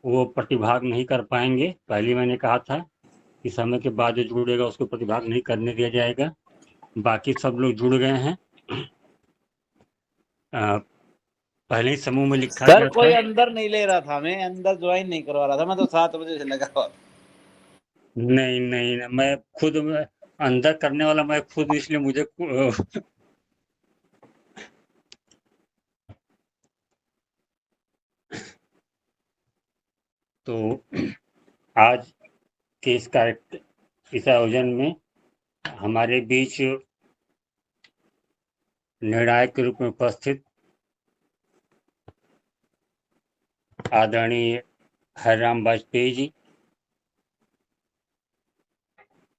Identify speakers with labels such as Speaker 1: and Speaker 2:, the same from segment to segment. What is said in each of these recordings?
Speaker 1: वो प्रतिभाग नहीं कर पाएंगे। पहले मैंने कहा था कि समय के बाद जो जुड़ेगा उसको प्रतिभाग नहीं करने दिया जाएगा। बाकी सब लोग जुड़ गए हैं। अ, पहले ही समूह में लिखा
Speaker 2: सर
Speaker 1: गया
Speaker 2: कोई
Speaker 1: था।
Speaker 2: अंदर नहीं ले रहा था, मैं अंदर ज्वाइन नहीं करवा रहा था, मैं तो 7 बजे से लगा हुआ।
Speaker 1: नहीं नहीं नहीं, मैं खुद अंदर करने वाला मैं खुद, इसलिए मुझे तो आज के इस आयोजन में हमारे बीच निर्णायक के रूप में उपस्थित आदरणीय हरिराम वाजपेयी जी,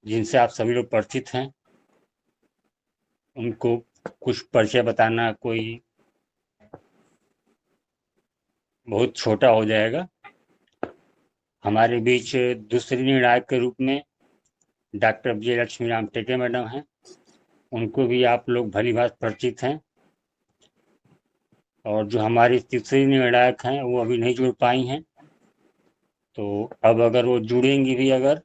Speaker 1: जिनसे आप सभी लोग परिचित हैं, उनको कुछ परिचय बताना कोई बहुत छोटा हो जाएगा। हमारे बीच दूसरी निर्णायक के रूप में डॉक्टर विजय लक्ष्मी राम टेके मैडम हैं। उनको भी आप लोग भली भांति परिचित हैं। और जो हमारी तीसरी निर्णायक हैं वो अभी नहीं जुड़ पाई हैं, तो अब अगर वो जुड़ेंगी भी अगर,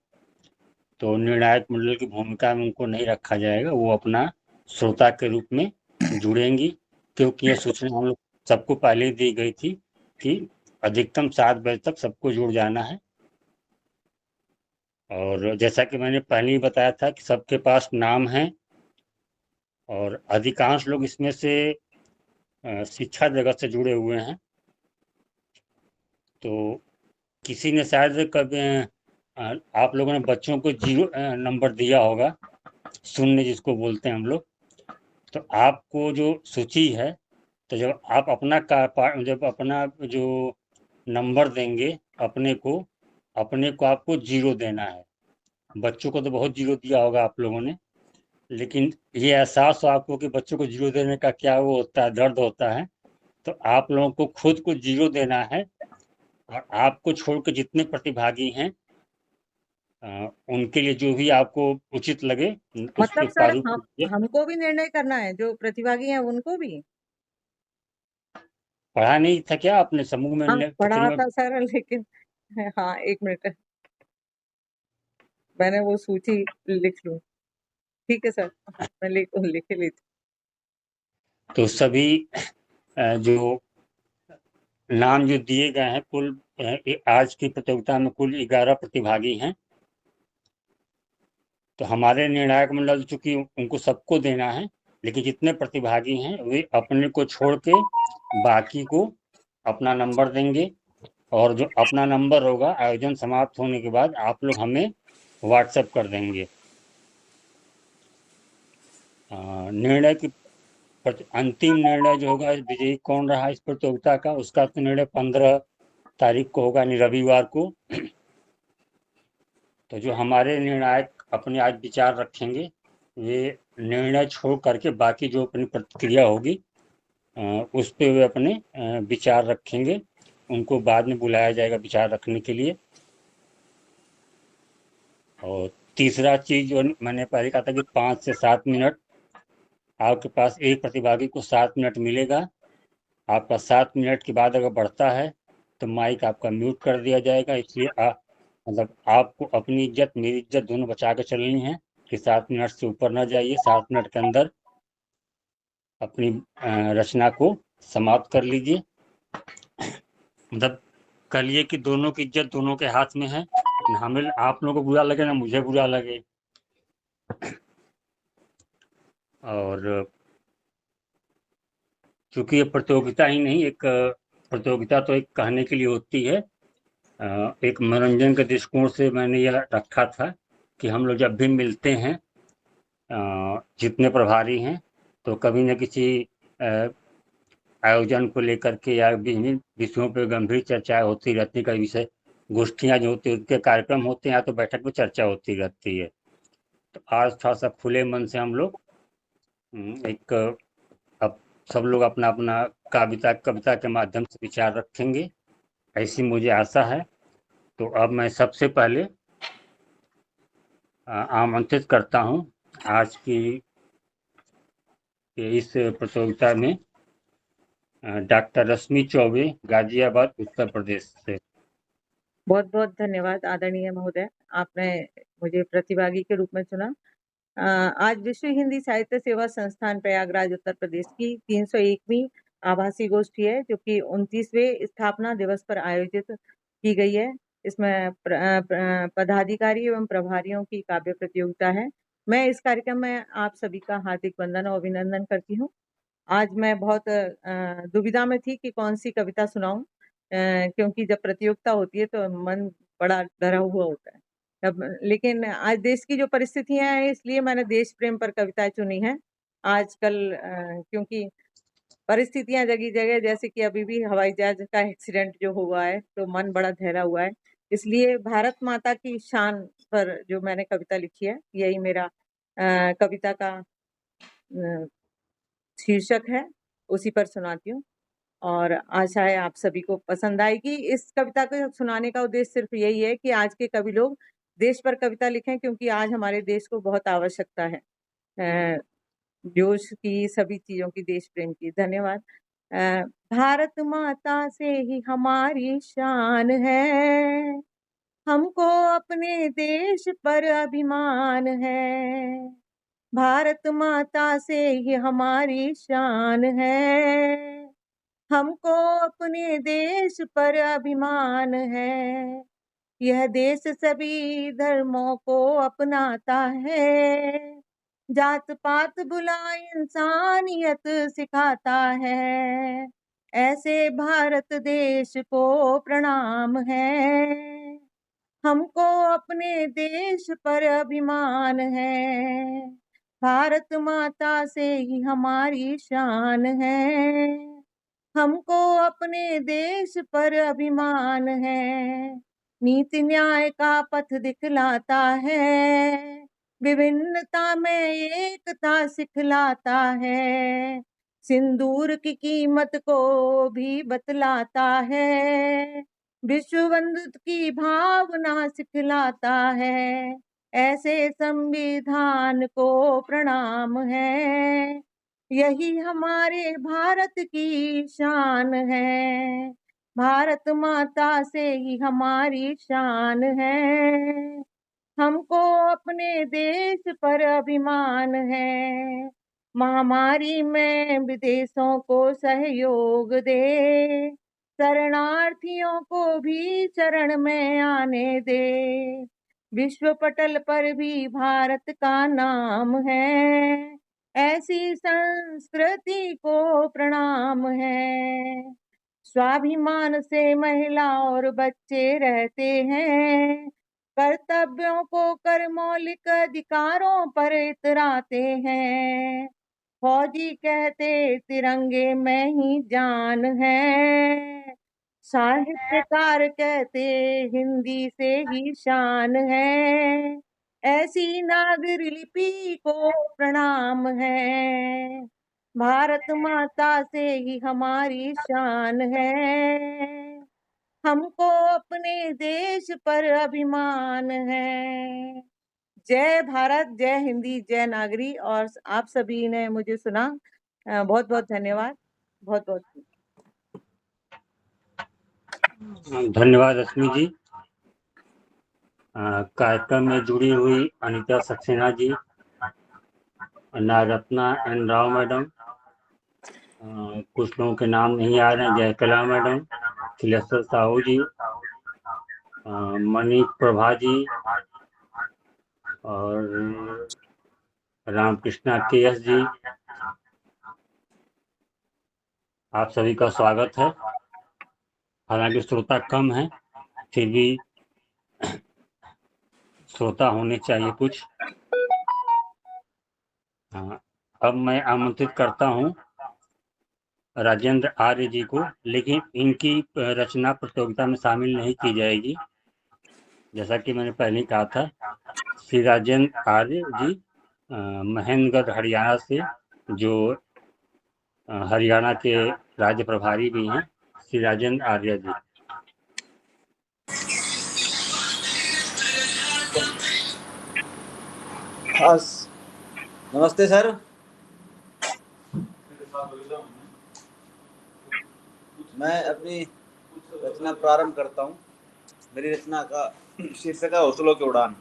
Speaker 1: तो निर्णायक मंडल की भूमिका में उनको नहीं रखा जाएगा, वो अपना श्रोता के रूप में जुड़ेंगी। क्योंकि ये सूचना हम लोग सबको पहले ही दी गई थी कि अधिकतम 7 बजे तक सबको जुड़ जाना है। और जैसा कि मैंने पहले ही बताया था कि सबके पास नाम है, और अधिकांश लोग इसमें से शिक्षा जगत से जुड़े हुए हैं। तो किसी ने शायद कभी आप लोगों ने बच्चों को 0 नंबर दिया होगा, शून्य जिसको बोलते हैं हम लोग। तो आपको जो सूची है, तो जब अपना जो नंबर देंगे अपने को आपको 0 देना है। बच्चों को तो बहुत 0 दिया होगा आप लोगों ने, लेकिन ये एहसास हो आपको कि बच्चों को 0 देने का क्या वो होता है, दर्द होता है। तो आप लोगों को खुद को 0 देना है, और आपको छोड़ के जितने प्रतिभागी हैं उनके लिए जो भी आपको उचित लगे उस पे
Speaker 3: मतलब सर
Speaker 1: प्रारूप कीजिए।
Speaker 3: हमको भी निर्णय करना है, जो प्रतिभागी हैं उनको भी?
Speaker 1: पढ़ा नहीं था क्या आपने समूह में
Speaker 3: हाँ, पढ़ा
Speaker 1: तकरीबन?
Speaker 3: था सर, लेकिन हाँ, 1 मिनट, मैंने वो सूची लिख लूं। ठीक है सर, मैं लिख लेती।
Speaker 1: तो सभी जो नाम जो दिए गए हैं, कुल आज की प्रतियोगिता में कुल 11 प्रतिभागी हैं। तो हमारे निर्णायक मंडल चूंकि उनको सबको देना है, लेकिन जितने प्रतिभागी हैं वे अपने को छोड़ के बाकी को अपना नंबर देंगे। और जो अपना नंबर होगा आयोजन समाप्त होने के बाद आप लोग हमें व्हाट्सएप कर देंगे। निर्णय की अंतिम निर्णय जो होगा विजयी कौन रहा इस प्रतियोगिता का, उसका तो निर्णय 15 तारीख को होगा, यानी रविवार को। तो जो हमारे निर्णायक अपने आज विचार रखेंगे, वे निर्णय छोड़ करके बाकी जो अपनी प्रतिक्रिया होगी उस पे वे अपने विचार रखेंगे। उनको बाद में बुलाया जाएगा विचार रखने के लिए। और तीसरा चीज जो मैंने पहले कहा था कि 5 से 7 मिनट, आपके पास एक प्रतिभागी को 7 मिनट मिलेगा। आपका 7 मिनट के बाद अगर बढ़ता है तो माइक आपका म्यूट कर दिया जाएगा। इसलिए मतलब आपको अपनी इज्जत मेरी इज्जत दोनों बचा के चलनी है कि 7 मिनट से ऊपर ना जाइए। 7 मिनट के अंदर अपनी रचना को समाप्त कर लीजिए। मतलब करिए कि दोनों की इज्जत दोनों के हाथ में है, ना हमें आप लोगों को बुरा लगे ना मुझे बुरा लगे। और चूंकि ये प्रतियोगिता ही नहीं, एक प्रतियोगिता तो एक कहने के लिए होती है, एक मनोरंजन के दृष्टिकोण से मैंने यह रखा था कि हम लोग जब भी मिलते हैं जितने प्रभारी हैं, तो कभी न किसी आयोजन को लेकर के या विभिन्न विषयों पर गंभीर चर्चाएं होती रहती। कई विषय गोष्ठियां जो होती है उनके कार्यक्रम होते हैं, या तो बैठक में चर्चा होती रहती है। तो आज थोड़ा सा खुले मन से हम लोग एक अब सब लोग अपना अपना कविता कविता के माध्यम से विचार रखेंगे, ऐसी मुझे आशा है। तो अब मैं सबसे पहले आमंत्रित करता हूँ आज की इस प्रतियोगिता में डॉक्टर रश्मि चौबे, गाजियाबाद उत्तर प्रदेश से।
Speaker 3: बहुत बहुत धन्यवाद आदरणीय महोदय, आपने मुझे प्रतिभागी के रूप में चुना। आज विश्व हिंदी साहित्य सेवा संस्थान प्रयागराज उत्तर प्रदेश की 301वीं आभासी गोष्ठी है, जो कि 29वें स्थापना दिवस पर आयोजित की गई है। इसमें पदाधिकारी एवं प्रभारियों की काव्य प्रतियोगिता है। मैं इस कार्यक्रम में आप सभी का हार्दिक वंदन और अभिनंदन करती हूँ। आज मैं बहुत दुविधा में थी कि कौन सी कविता सुनाऊं, क्योंकि जब प्रतियोगिता होती है तो मन बड़ा डरा हुआ होता है। लेकिन आज देश की जो परिस्थितियां हैं, इसलिए मैंने देश प्रेम पर कविताएं चुनी हैं। आजकल क्योंकि परिस्थितियां जगह जगह, जैसे कि अभी भी हवाई जहाज का एक्सीडेंट जो हुआ है, तो मन बड़ा ठहरा हुआ है। इसलिए भारत माता की शान पर जो मैंने कविता लिखी है, यही मेरा कविता का शीर्षक है, उसी पर सुनाती हूँ और आशा है आप सभी को पसंद आएगी। इस कविता को सुनाने का उद्देश्य सिर्फ यही है कि आज के कवि लोग देश पर कविता लिखें, क्योंकि आज हमारे देश को बहुत आवश्यकता है जोश की, सभी चीजों की, देश प्रेम की। धन्यवाद। भारत माता से ही हमारी शान है, हमको अपने देश पर अभिमान है। भारत माता से ही हमारी शान है, हमको अपने देश पर अभिमान है। यह देश सभी धर्मों को अपनाता है, जात पात बुला इंसानियत सिखाता है। ऐसे भारत देश को प्रणाम है, हमको अपने देश पर अभिमान है। भारत माता से ही हमारी शान है, हमको अपने देश पर अभिमान है। नीति न्याय का पथ दिखलाता है, विभिन्नता में एकता सिखलाता है। सिंदूर की कीमत को भी बतलाता है, विश्व बंधुत्व की भावना सिखलाता है। ऐसे संविधान को प्रणाम है, यही हमारे भारत की शान है। भारत माता से ही हमारी शान है, हमको अपने देश पर अभिमान है। महामारी में विदेशों को सहयोग दे, शरणार्थियों को भी शरण में आने दे। विश्व पटल पर भी भारत का नाम है, ऐसी संस्कृति को प्रणाम है। स्वाभिमान से महिला और बच्चे रहते हैं, कर्तव्यों को कर मौलिक अधिकारों पर इतराते हैं। फौजी कहते तिरंगे में ही जान है, साहित्यकार कहते हिंदी से ही शान है। ऐसी नागरी लिपि को प्रणाम है, भारत माता से ही हमारी शान है, हमको अपने देश पर अभिमान है। जय भारत, जय हिंदी, जय नागरी। और आप सभी ने मुझे सुना, बहुत बहुत धन्यवाद। बहुत बहुत
Speaker 1: धन्यवाद रश्मि जी। कार्यक्रम में जुड़ी हुई अनीता सक्सेना जी, नागरत्ना एन राव मैडम, कुछ लोगों के नाम नहीं आ रहे हैं, जयकला मैडम, तिलेश्वर साहू जी, मणि प्रभा जी और रामकृष्णा के एस जी, आप सभी का स्वागत है। हालांकि श्रोता कम है, फिर भी श्रोता होने चाहिए कुछ। अब मैं आमंत्रित करता हूं राजेंद्र आर्य जी को, लेकिन इनकी रचना प्रतियोगिता में शामिल नहीं की जाएगी। जैसा कि मैंने पहले कहा था, श्री राजेंद्र आर्य जी महेंद्रगढ़ हरियाणा से, जो हरियाणा के राज्य प्रभारी भी हैं, श्री राजेंद्र आर्य जी।
Speaker 2: नमस्ते सर। मैं अपनी रचना प्रारंभ करता हूँ। मेरी रचना का शीर्षक है हौसलों की उड़ान।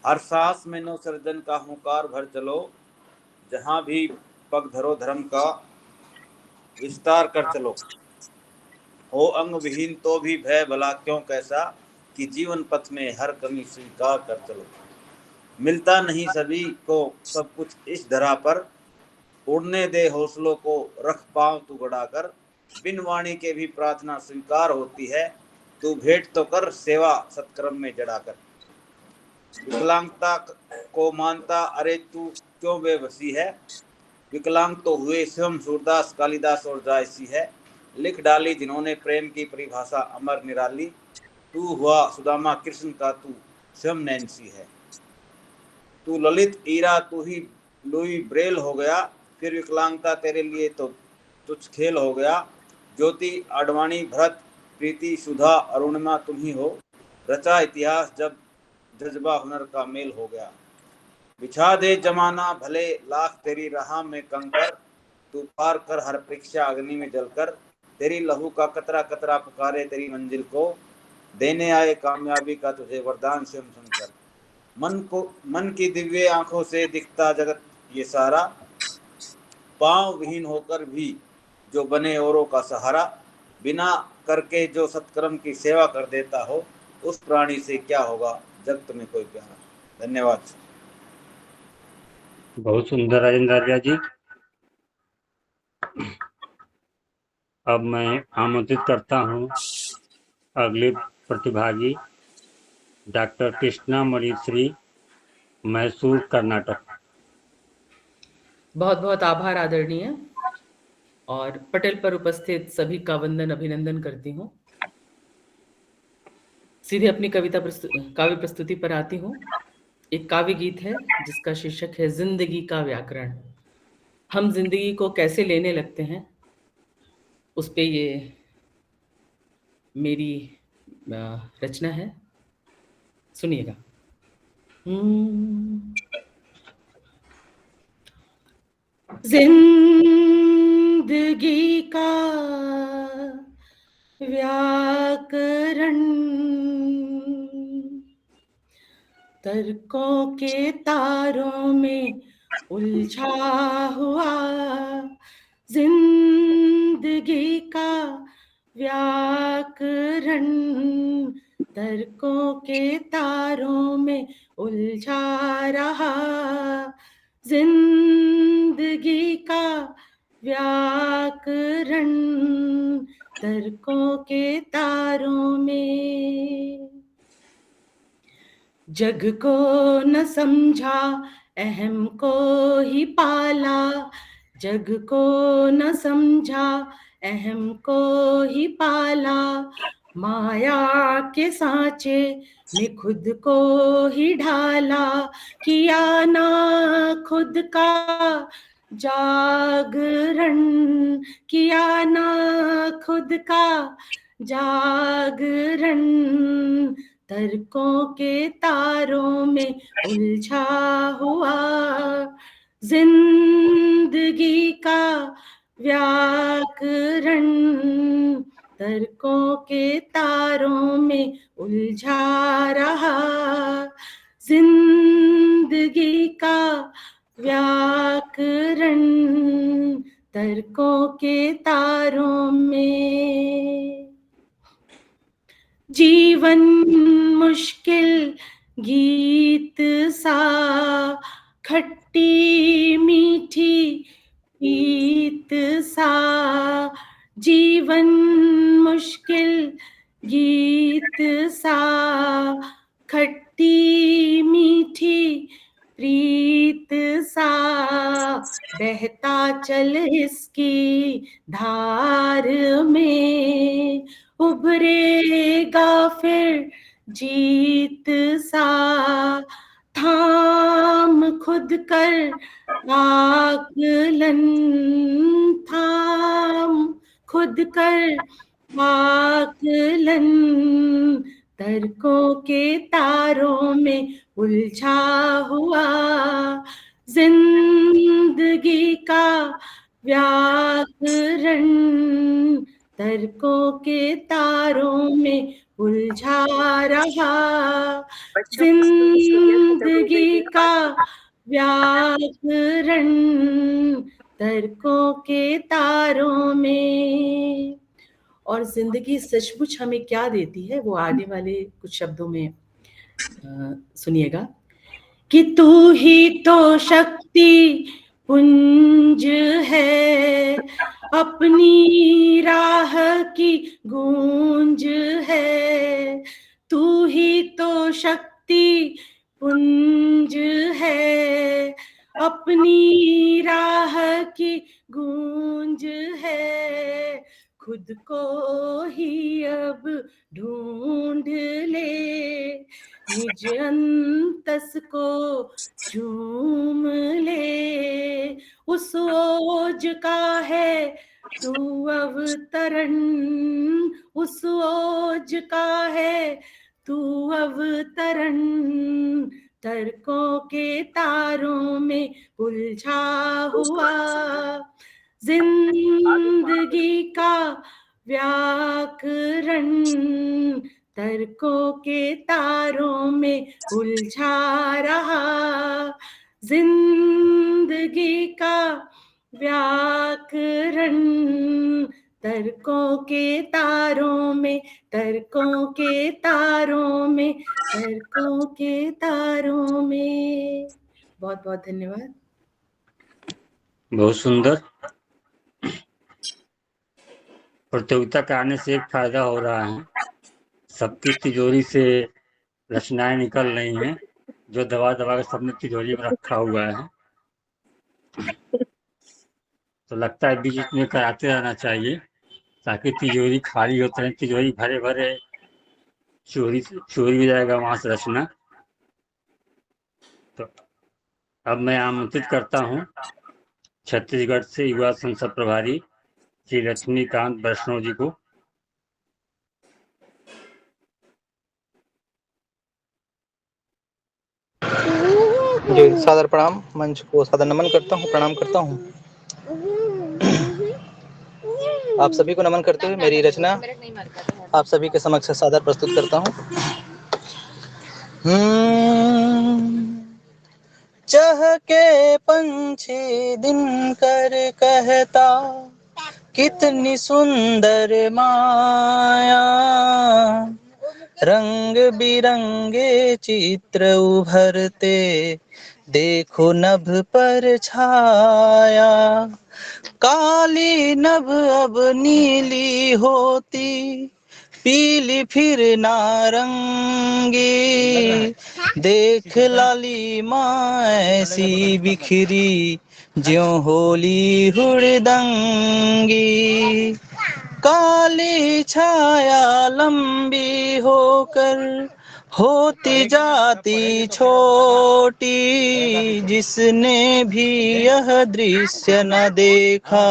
Speaker 2: हर सांस में नव सृजन का हुंकार भर चलो, जहां भी पग धरो धर्म का विस्तार कर चलो। हो अंग विहीन तो भी भय भला क्यों कैसा, कि जीवन पथ में हर कमी स्वीकार कर चलो। मिलता नहीं सभी को सब कुछ इस धरा पर, उड़ने दे हौसलों को रख पांव तू गड़ाकर। बिन वाणी के भी प्रार्थना स्वीकार होती है, तू भेंट तो कर सेवा सत्कर्म में जड़ाकर। विकलांगता को मानता अरे तू क्यों बेबसी है, विकलांग तो हुए स्वयं सूरदास कालिदास और जायसी है। लिख डाली जिन्होंने प्रेम की परिभाषा अमर निराली, तू हुआ सुदामा कृष्ण का तू स्वयं नैन्सी है। तू ललित ईरा तू ही लुई ब्रेल हो गया, फिर विकलांगता तेरे लिए तो तुच्छ खेल हो गया। ज्योति आडवाणी भरत प्रीति सुधा अरुणिमा तुम ही हो, रचा इतिहास जब जज्बा हुनर का मेल हो गया। बिछा दे जमाना भले लाख तेरी राह में कंकर, तू पार कर हर परीक्षा अग्नि में जलकर। तेरी लहू का कतरा कतरा पुकारे तेरी मंजिल को, देने आए कामयाबी का तुझे वरदान स्वयं सुनकर। मन की दिव्य आंखों से दिखता जगत ये सारा, पांव विहीन होकर भी जो बने औरों का सहारा। बिना करके जो सत्कर्म की सेवा कर देता हो, उस प्राणी से क्या होगा जगत में कोई प्यारा। धन्यवाद।
Speaker 1: बहुत सुंदर राजेंद्र आर्या जी। अब मैं आमंत्रित करता हूँ अगले प्रतिभागी डॉक्टर कृष्णा मणिश्री, मैसूर कर्नाटक।
Speaker 4: बहुत बहुत आभार आदरणीय, और पटेल पर उपस्थित सभी का वंदन अभिनंदन करती हूँ। सीधे अपनी काव्य प्रस्तुति पर आती हूँ। एक काव्य गीत है जिसका शीर्षक है जिंदगी का व्याकरण। हम जिंदगी को कैसे लेने लगते हैं, उस पे ये मेरी रचना है, सुनिएगा। जिंदगी का व्याकरण तर्कों के तारों में उलझा हुआ, जिंदगी का व्याकरण तर्कों के तारों में उलझा रहा। जिंदगी का व्याकरण तर्कों के तारों में। जग को न समझा अहम को ही पाला, जग को न समझा अहम को ही पाला। माया के सांचे में खुद को ही ढाला, किया ना खुद का जागरण, किया ना खुद का जागरण तर्कों के तारों में उलझा हुआ। जिंदगी का व्याकरण तर्कों के तारों में उलझा रहा। जिंदगी का व्याकरण तर्कों के तारों में। जीवन मुश्किल गीत सा, खट्टी मीठी प्रीत सा। जीवन मुश्किल गीत सा, खट्टी मीठी प्रीत सा। बहता चल इसकी धार में, उभरेगा फिर जीत सा। थाम खुद कर आकलन, थाम खुद कर आकलन तर्कों के तारों में उलझा हुआ। जिंदगी का व्याकरण तर्कों के तारों में उलझा रहा, जिंदगी का व्याकरण तर्कों के तारों में। और जिंदगी सचमुच हमें क्या देती है वो आने वाले कुछ शब्दों में सुनिएगा कि तू ही तो शक्ति पुंज है, अपनी राह की गूंज है। तू ही तो शक्ति पुंज है, अपनी राह की गूंज है। खुद को ही अब ढूंढ ले, निज अंतस को चूम ले। उस ओज का है तू अवतरण, उस ओज का है तू अवतरण। तर्कों के तारों में उलझा हुआ, जिंदगी का व्याकरण तर्कों के तारों में उलझा रहा। जिंदगी का व्याकरण तर्कों के तारों में, तर्कों के तारों में, तर्कों के तारों में। बहुत बहुत धन्यवाद।
Speaker 1: बहुत सुंदर। प्रतियोगिता कराने से एक फायदा हो रहा है, सबकी तिजोरी से रचनाएं निकल रही हैं जो दबा दबा के सबने तिजोरी में रखा हुआ है। तो लगता है बीच में कराते रहना चाहिए ताकि तिजोरी खाली होते रहे, तिजोरी भरे भरे चोरी हो जाएगा वहां से रचना। तो अब मैं आमंत्रित करता हूँ छत्तीसगढ़ से युवा संसद प्रभारी श्री लक्ष्मीकांत वैष्णव जी को।
Speaker 5: जी सादर प्रणाम। मंच को सादर नमन करता हूँ, प्रणाम करता हूँ। आप सभी को नमन करते हुए मेरी रचना आप सभी के समक्ष सादर प्रस्तुत करता हूँ। चहके पंछी दिन कर कहता, कितनी सुंदर माया, रंग बिरंगे चित्र उभरते, देखो नभ पर छाया। काली नभ अब नीली होती, पीली फिर नारंगी, देख लाली माँ ऐसी बिखरी, ज्यों होली हुड़दंगी। काली छाया लंबी होकर होती जाती छोटी, जिसने भी यह दृश्य न देखा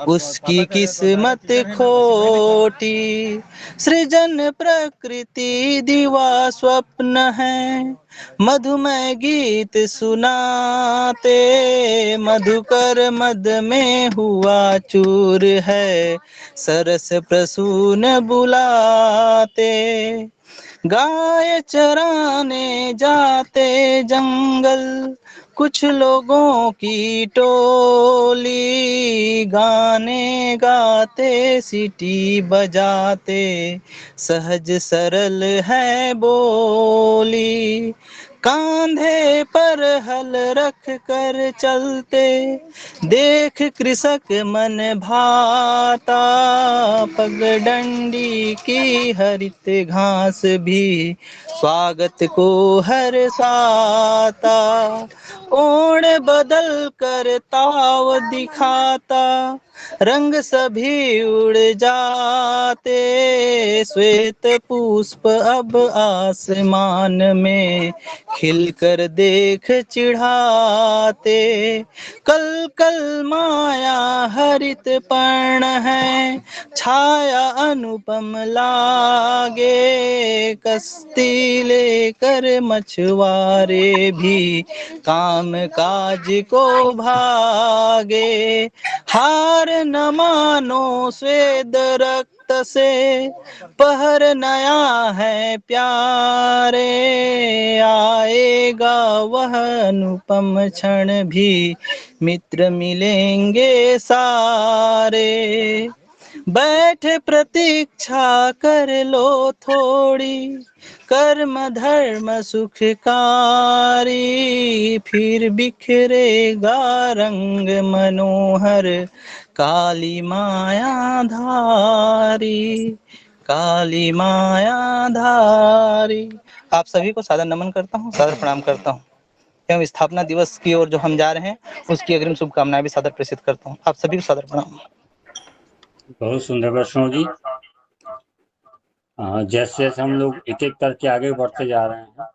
Speaker 5: उसकी किस्मत खोटी। सृजन प्रकृति दिवा स्वप्न है, मधुमय गीत सुनाते, मधुकर मद में हुआ चूर है, सरस प्रसून बुलाते। गाय चराने जाते जंगल कुछ लोगों की टोली, गाने गाते सीटी बजाते, सहज सरल है बोली। कांधे पर हल रख कर चलते, देख कृषक मन भाता, पगडंडी की हरित घास भी स्वागत को हर्षाता। ओण बदल कर ताव दिखाता, रंग सभी उड़ जाते, श्वेत पुष्प अब आसमान में खिलकर देख चिढ़ाते, कल कल माया हरित पर्ण है, छाया अनुपम लागे, कश्ती लेकर मछुआरे भी काम काज को भागे, हार न मानो स्वेद रक्त से, पहर नया है प्यारे, आएगा वह अनुपम क्षण भी, मित्र मिलेंगे सारे, बैठ प्रतीक्षा कर लो थोड़ी, कर्म धर्म सुखकारी, फिर बिखरेगा रंग मनोहर, काली माया धारी, काली माया धारी। आप सभी को सादर नमन करता हूँ, सादर प्रणाम करता हूँ एवं स्थापना दिवस की ओर जो हम जा रहे हैं उसकी अग्रिम शुभकामनाएं भी सादर प्रेषित करता हूँ। आप सभी को सादर प्रणाम।
Speaker 1: बहुत सुंदर वैष्णव जी। जैसे जैसे हम लोग एक एक करके आगे बढ़ते जा रहे हैं,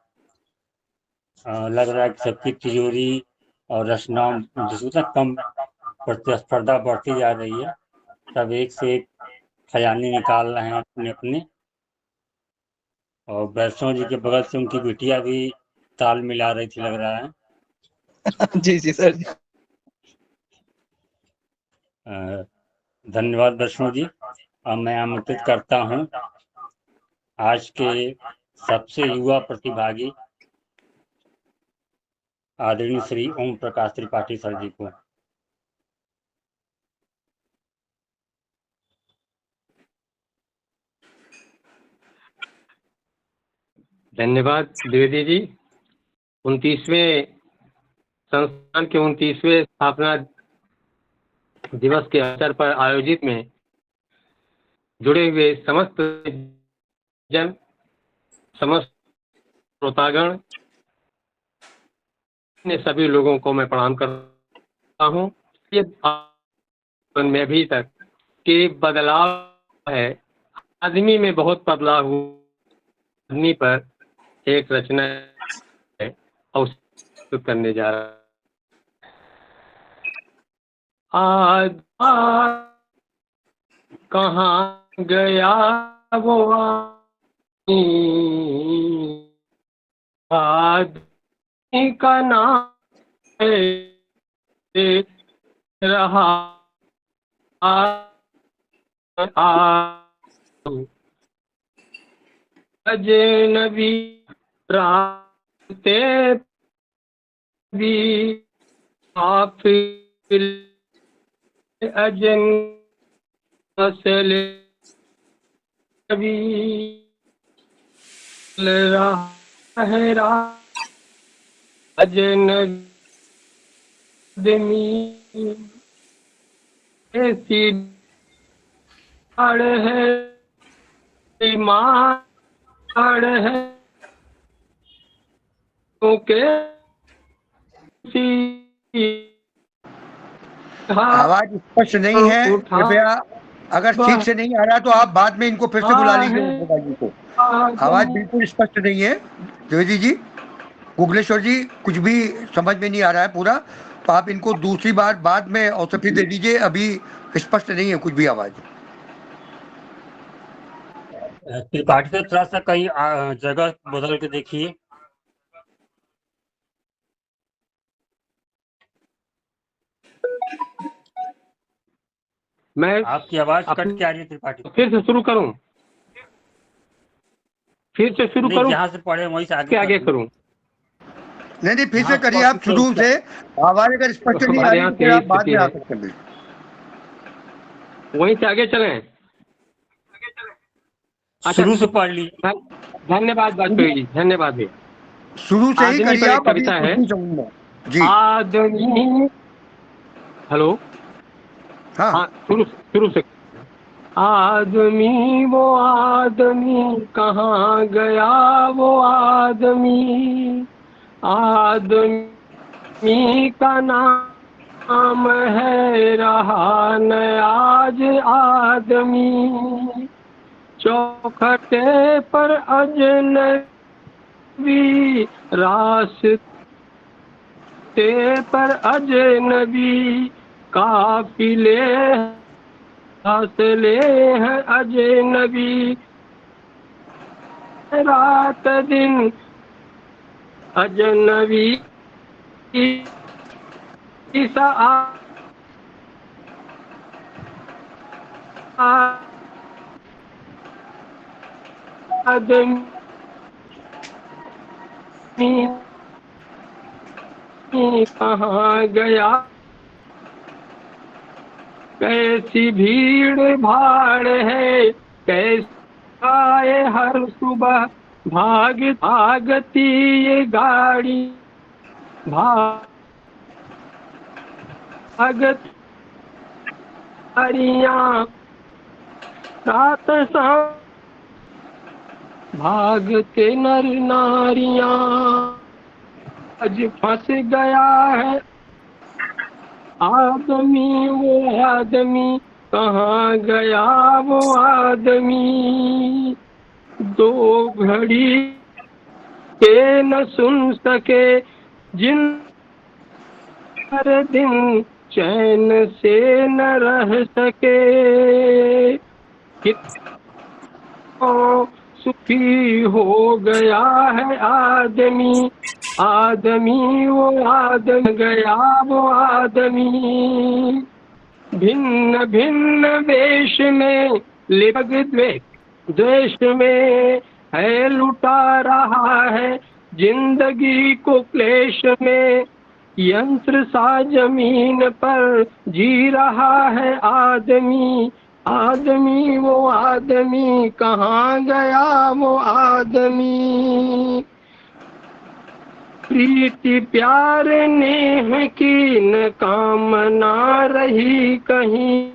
Speaker 1: लग रहा है कि सबकी तिजोरी और रचना जिसमें कम प्रतिस्पर्धा बढ़ती जा रही है, सब एक से एक खजाने निकाल रहे हैं अपने अपने। और वैष्णव जी के बगल से उनकी बिटिया भी ताल मिला रही थी, लग रहा है।
Speaker 5: जी जी सर जी।
Speaker 1: धन्यवाद वैष्णव जी। अब मैं आमंत्रित करता हूँ आज के सबसे युवा प्रतिभागी आदरणीय श्री ओम प्रकाश त्रिपाठी सर जी को।
Speaker 6: धन्यवाद द्विवेदी जी। 29वें संस्थान के 29वें स्थापना दिवस के अवसर पर आयोजित में जुड़े हुए समस्त जन, समस्त श्रोतागण ने सभी लोगों को मैं प्रणाम करता हूँ। ये में अभी तक के बदलाव है, आदमी में बहुत बदलाव हुआ, आदमी पर एक रचना है और करने जा रहा है। आज कहाँ गया वो आदमी का नाम रहा अजनबी रास्ते भी हाफिज अजन मसले कभी रहा है अजनबी ऐसी है बीमार है क्योंकि
Speaker 7: आवाज स्पष्ट नहीं है, कृपया अगर ठीक से नहीं आ रहा तो आप बाद में इनको फिर से बुला लीजिए। जी को आवाज बिल्कुल स्पष्ट नहीं है। द्विवेदी जी, गुगलेश्वर जी, कुछ भी समझ में नहीं आ रहा है पूरा, तो आप इनको दूसरी बार बाद में और फिर दे दीजिए। अभी स्पष्ट नहीं है कुछ भी आवाज।
Speaker 1: त्रिपाठी से थोड़ा सा कहीं जगह बदल के देखिए।
Speaker 6: मैं
Speaker 1: आपकी आवाज कट के आ रही है त्रिपाठी।
Speaker 6: फिर से शुरू करूं? फिर से शुरू करूं?
Speaker 1: जहाँ से पढ़े वहीं से
Speaker 6: आगे करूं?
Speaker 7: नहीं, फिर से करिए आप शुरू से। आवाज अगर स्पष्ट नहीं आ रही तो आप बाद में आ सकते हैं।
Speaker 6: वहीं से आगे चलें?
Speaker 1: शुरू से पढ़ ली।
Speaker 6: धन्यवाद वाजपेयी जी, धन्यवाद भैया।
Speaker 7: शुरू से ही करिए आप।
Speaker 6: कविता है
Speaker 7: जी।
Speaker 6: आदमी, हेलो, हाँ शुरू से। आदमी वो आदमी कहाँ गया वो आदमी, आदमी का नाम है रहा न आज आदमी, चौखटे पर अजनबी भी रास्ते पर अजनबी काफिले हासिले हैं अजनबी, रात दिन अजनबी सा आदमी कहाँ गया, कैसी भीड़ भाड़ है, कैसे आए हर सुबह भागती ये गाड़ी, भागती गाड़ियाँ रात शाम, भागते नर नारियाँ, आज फंस गया है आदमी, वो आदमी कहाँ गया वो आदमी, दो घड़ी के न सुन सके जिन हर दिन चैन से न रह सके, कितना सुखी हो गया है आदमी, आदमी वो आदमी गया वो आदमी, भिन्न भिन्न वेश में लिपट द्वेष में है लुटा रहा है जिंदगी को क्लेश में, यंत्र सा जमीन पर जी रहा है आदमी, आदमी वो आदमी कहाँ गया वो आदमी, प्रीति प्यार नेह की न कामना रही कहीं,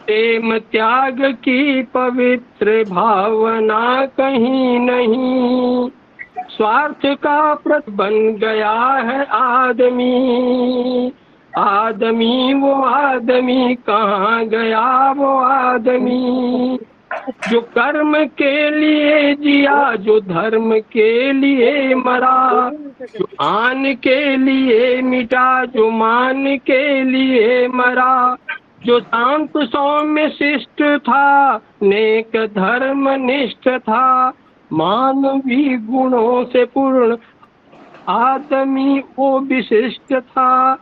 Speaker 6: प्रेम त्याग की पवित्र भावना कहीं नहीं, स्वार्थ का प्रत बन गया है आदमी, आदमी वो आदमी कहाँ गया वो आदमी, जो कर्म के लिए जिया जो धर्म के लिए मरा, जो आन के लिए मिटा जो मान के लिए मरा, जो शांत सौम्य शिष्ट था नेक धर्म निष्ठ था, मानवीय गुणों से पूर्ण आदमी वो विशिष्ट था,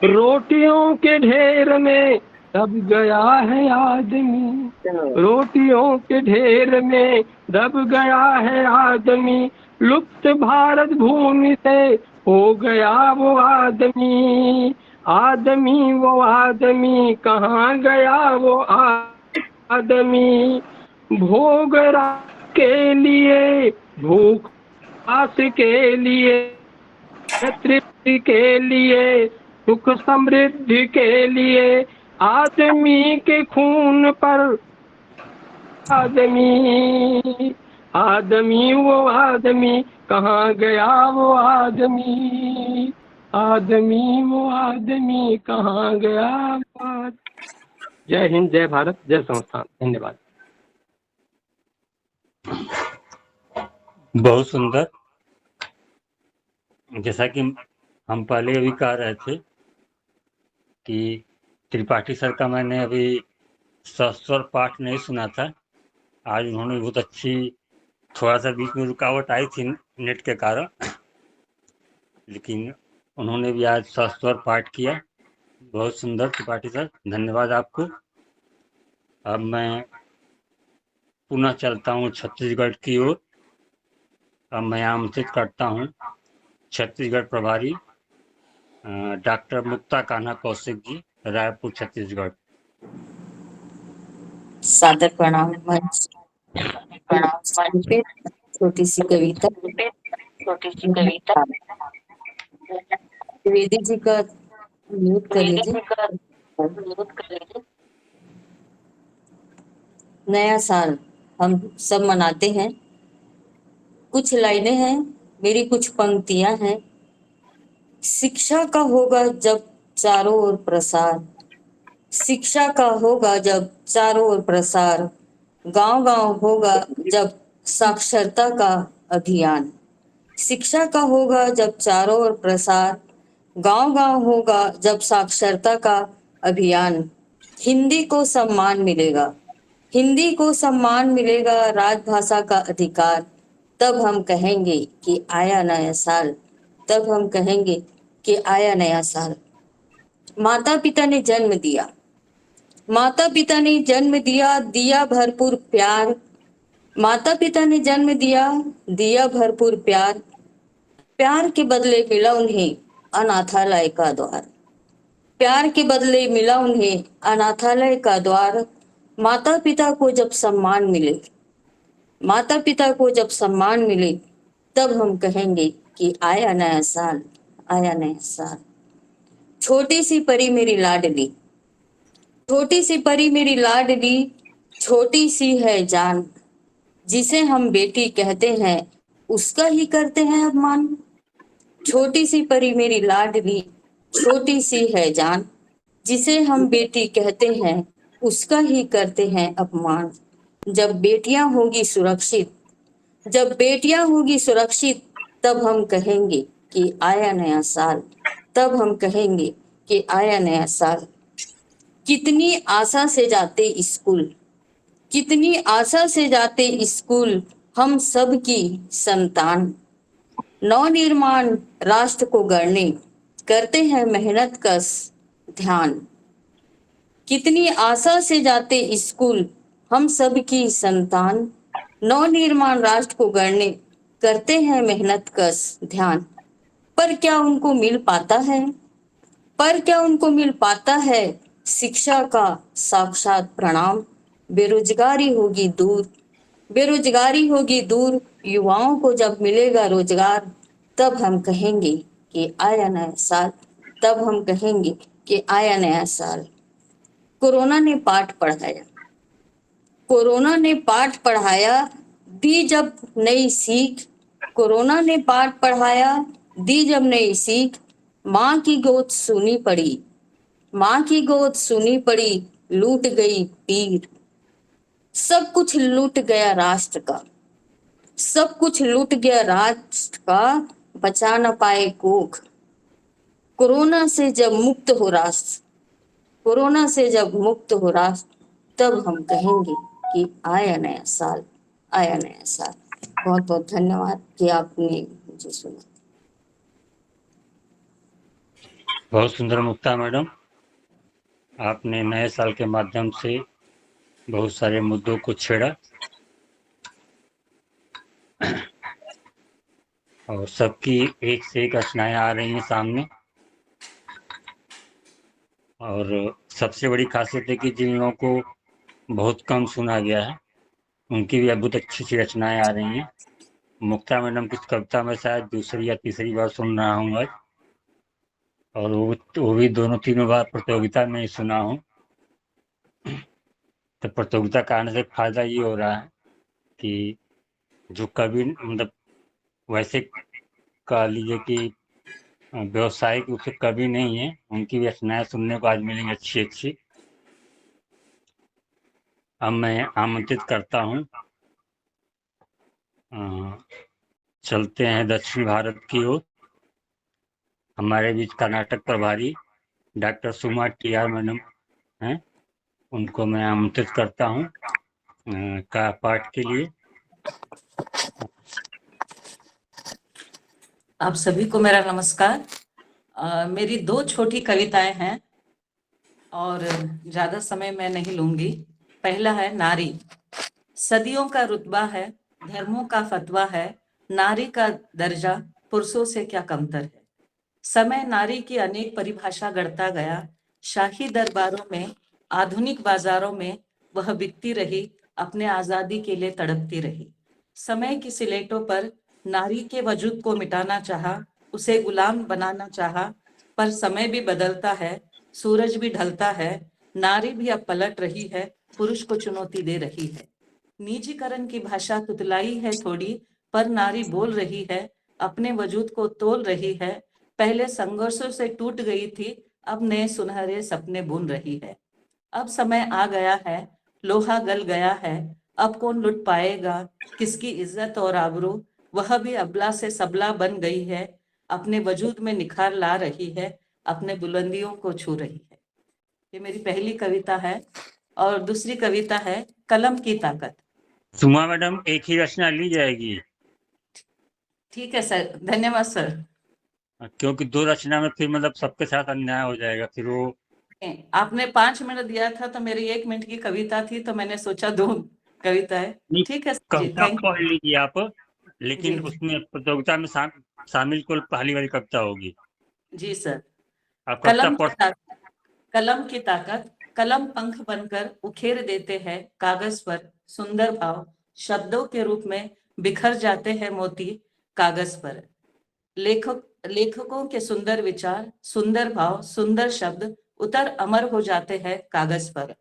Speaker 6: रोटियों के ढेर में दब गया है आदमी, रोटियों के ढेर में दब गया है आदमी, लुप्त भारत भूमि से हो गया वो आदमी, आदमी वो आदमी कहाँ गया वो आदमी, भोग के लिए भूख आस के लिए तृप्ति के लिए सुख समृद्धि के लिए, आदमी के खून पर आदमी, आदमी वो आदमी कहाँ गया वो आदमी, आदमी वो आदमी कहाँ गया वो आदमी। जय हिंद, जय भारत, जय संस्थान। धन्यवाद।
Speaker 1: बहुत सुंदर। जैसा कि हम पहले भी कह रहे थे कि त्रिपाठी सर का मैंने अभी सस्वर पाठ नहीं सुना था, आज उन्होंने बहुत अच्छी, थोड़ा सा बीच में रुकावट आई थी नेट के कारण, लेकिन उन्होंने भी आज सस्वर पाठ किया। बहुत सुंदर त्रिपाठी सर, धन्यवाद आपको। अब मैं पुनः चलता हूँ छत्तीसगढ़ की ओर। अब मैं आमंत्रित करता हूँ छत्तीसगढ़ प्रभारी डॉक्टर मुक्ता कान्हा कौशिक जी, रायपुर छत्तीसगढ़।
Speaker 8: सादर प्रणाम। मंच पे छोटी सी कविता द्विवेदी जी का म्यूट कर लीजिए। नया साल हम सब मनाते हैं। कुछ लाइनें हैं, मेरी कुछ पंक्तियां हैं। शिक्षा का होगा जब चारों ओर प्रसार, शिक्षा का होगा जब चारों ओर प्रसार, गांव गांव होगा जब साक्षरता का अभियान। शिक्षा का होगा जब चारों ओर प्रसार, गांव-गांव होगा जब साक्षरता का अभियान। हिंदी को सम्मान मिलेगा, हिंदी को सम्मान मिलेगा, राजभाषा का अधिकार। तब हम कहेंगे कि आया नया साल, तब हम कहेंगे कि आया नया साल। माता पिता ने जन्म दिया, माता पिता ने जन्म दिया, दिया भरपूर प्यार। माता पिता ने जन्म दिया, दिया भरपूर प्यार। प्यार के बदले मिला उन्हें अनाथालय का द्वार, प्यार के बदले मिला उन्हें अनाथालय का द्वार। माता पिता को जब सम्मान मिले, माता पिता को जब सम्मान मिले, तब हम कहेंगे कि आया नया साल, आया नया साल। छोटी सी परी मेरी लाडली, छोटी सी परी मेरी लाडली, छोटी सी है जान। जिसे हम बेटी कहते हैं उसका ही करते हैं अपमान। छोटी सी परी मेरी लाडली, छोटी सी है जान। जिसे हम बेटी कहते हैं उसका ही करते हैं अपमान। जब बेटियां होगी सुरक्षित, जब बेटियां होगी सुरक्षित, तब हम कहेंगे कि आया नया साल, तब हम कहेंगे कि आया नया साल। कितनी आशा से जाते स्कूल, कितनी आशा से जाते स्कूल, हम सब की संतान। नवनिर्माण राष्ट्र को गढ़ने करते हैं मेहनत कस ध्यान। कितनी आशा से जाते स्कूल, हम सब की संतान। नवनिर्माण राष्ट्र को गढ़ने करते हैं मेहनत कस ध्यान। पर क्या उनको मिल पाता है, पर क्या उनको मिल पाता है शिक्षा का साक्षात प्रणाम। बेरोजगारी होगी दूर, बेरोजगारी होगी दूर, युवाओं को जब मिलेगा रोजगार, तब हम कहेंगे कि आया नया साल, तब हम कहेंगे कि आया नया साल। कोरोना ने पाठ पढ़ाया, कोरोना ने पाठ पढ़ाया, दी जब नई सीख। कोरोना ने पाठ पढ़ाया, दी जब नई सीख। माँ की गोद सुनी पड़ी, माँ की गोद सुनी पड़ी, लूट गई पीर। सब कुछ लूट गया राष्ट्र का, सब कुछ लूट गया राष्ट्र का, बचा न पाए कोख। कोरोना से जब मुक्त हो राष्ट्र, कोरोना से जब मुक्त हो राष्ट्र, तब हम कहेंगे कि आया नया साल, आया नया साल। बहुत बहुत धन्यवाद कि आपने मुझे सुना।
Speaker 1: बहुत सुंदर मुक्ता मैडम, आपने नए साल के माध्यम से बहुत सारे मुद्दों को छेड़ा और सबकी एक से एक रचनाएं आ रही हैं सामने। और सबसे बड़ी खासियत है कि जिन लोगों को बहुत कम सुना गया है उनकी भी बहुत अच्छी अच्छी रचनाएं आ रही हैं। मुक्ता मैडम की कविता में शायद दूसरी या तीसरी बार सुन रहा हूँ आज, और वो भी दोनों तीनों बार प्रतियोगिता में ही सुना हूँ। तो प्रतियोगिता का आने से फायदा ये हो रहा है कि जो कवि मतलब वैसे कह लीजिए कि व्यवसायिक रूप से कवि नहीं है, उनकी भी रचनाएं सुनने को आज मिलेंगी अच्छी अच्छी। अब मैं आमंत्रित करता हूँ, चलते हैं दक्षिण भारत की ओर। हमारे बीच कर्नाटक प्रभारी डॉक्टर सुमा टी.आर. मैडम हैं, उनको मैं आमंत्रित करता हूँ का पाठ के लिए।
Speaker 9: आप सभी को मेरा नमस्कार। मेरी दो छोटी कविताएं हैं और ज्यादा समय मैं नहीं लूंगी। पहला है नारी। सदियों का रुतबा है, धर्मों का फतवा है, नारी का दर्जा पुरुषों से क्या कमतर है। समय नारी की अनेक परिभाषा गढ़ता गया, शाही दरबारों में, आधुनिक बाजारों में वह बिकती रही, अपने आजादी के लिए तड़पती रही। समय की सिलेटों पर नारी के वजूद को मिटाना चाहा, उसे गुलाम बनाना चाहा, पर समय भी बदलता है, सूरज भी ढलता है, नारी भी अब पलट रही है, पुरुष को चुनौती दे रही है। निजीकरण की भाषा तुतलाई है थोड़ी, पर नारी बोल रही है, अपने वजूद को तोल रही है। पहले संघर्षों से टूट गई थी, अब नए सुनहरे सपने बुन रही है। अब समय आ गया है, लोहा गल गया है, अब कौन लुट पाएगा किसकी इज्जत और आबरू। वह भी अबला से सबला बन गई है, अपने वजूद में निखार ला रही है, अपने बुलंदियों को छू रही है। ये मेरी पहली कविता है। और दूसरी कविता है कलम की ताकत।
Speaker 1: सुमा मैडम, एक ही रचना ली जाएगी?
Speaker 9: ठीक है सर, धन्यवाद सर।
Speaker 1: क्योंकि 2 रचना में फिर मतलब सबके साथ अन्याय हो जाएगा, फिर वो
Speaker 9: आपने 5 मिनट दिया था तो मेरी 1 मिनट की कविता थी, तो मैंने सोचा 2 कविता है।
Speaker 1: नहीं,
Speaker 9: ठीक है सर जी,
Speaker 1: कविता
Speaker 9: थैंक
Speaker 1: पढ़ लीजिए आप, लेकिन
Speaker 9: जी।
Speaker 1: उसमें प्रतियोगिता में शामिल केवल पहली वाली कविता होगी।
Speaker 9: जी सर।
Speaker 1: आप कविता
Speaker 9: कलम की
Speaker 1: पढ़
Speaker 9: ताकत। कलम की ताकत। कलम पंख बनकर उखेर देते हैं कागज पर सुंदर भाव, शब्दों के रूप में बिखर जाते हैं मोती कागज पर। लेखकों के सुंदर विचार, सुंदर भाव, सुंदर शब्द उतर अमर हो जाते हैं कागज पर।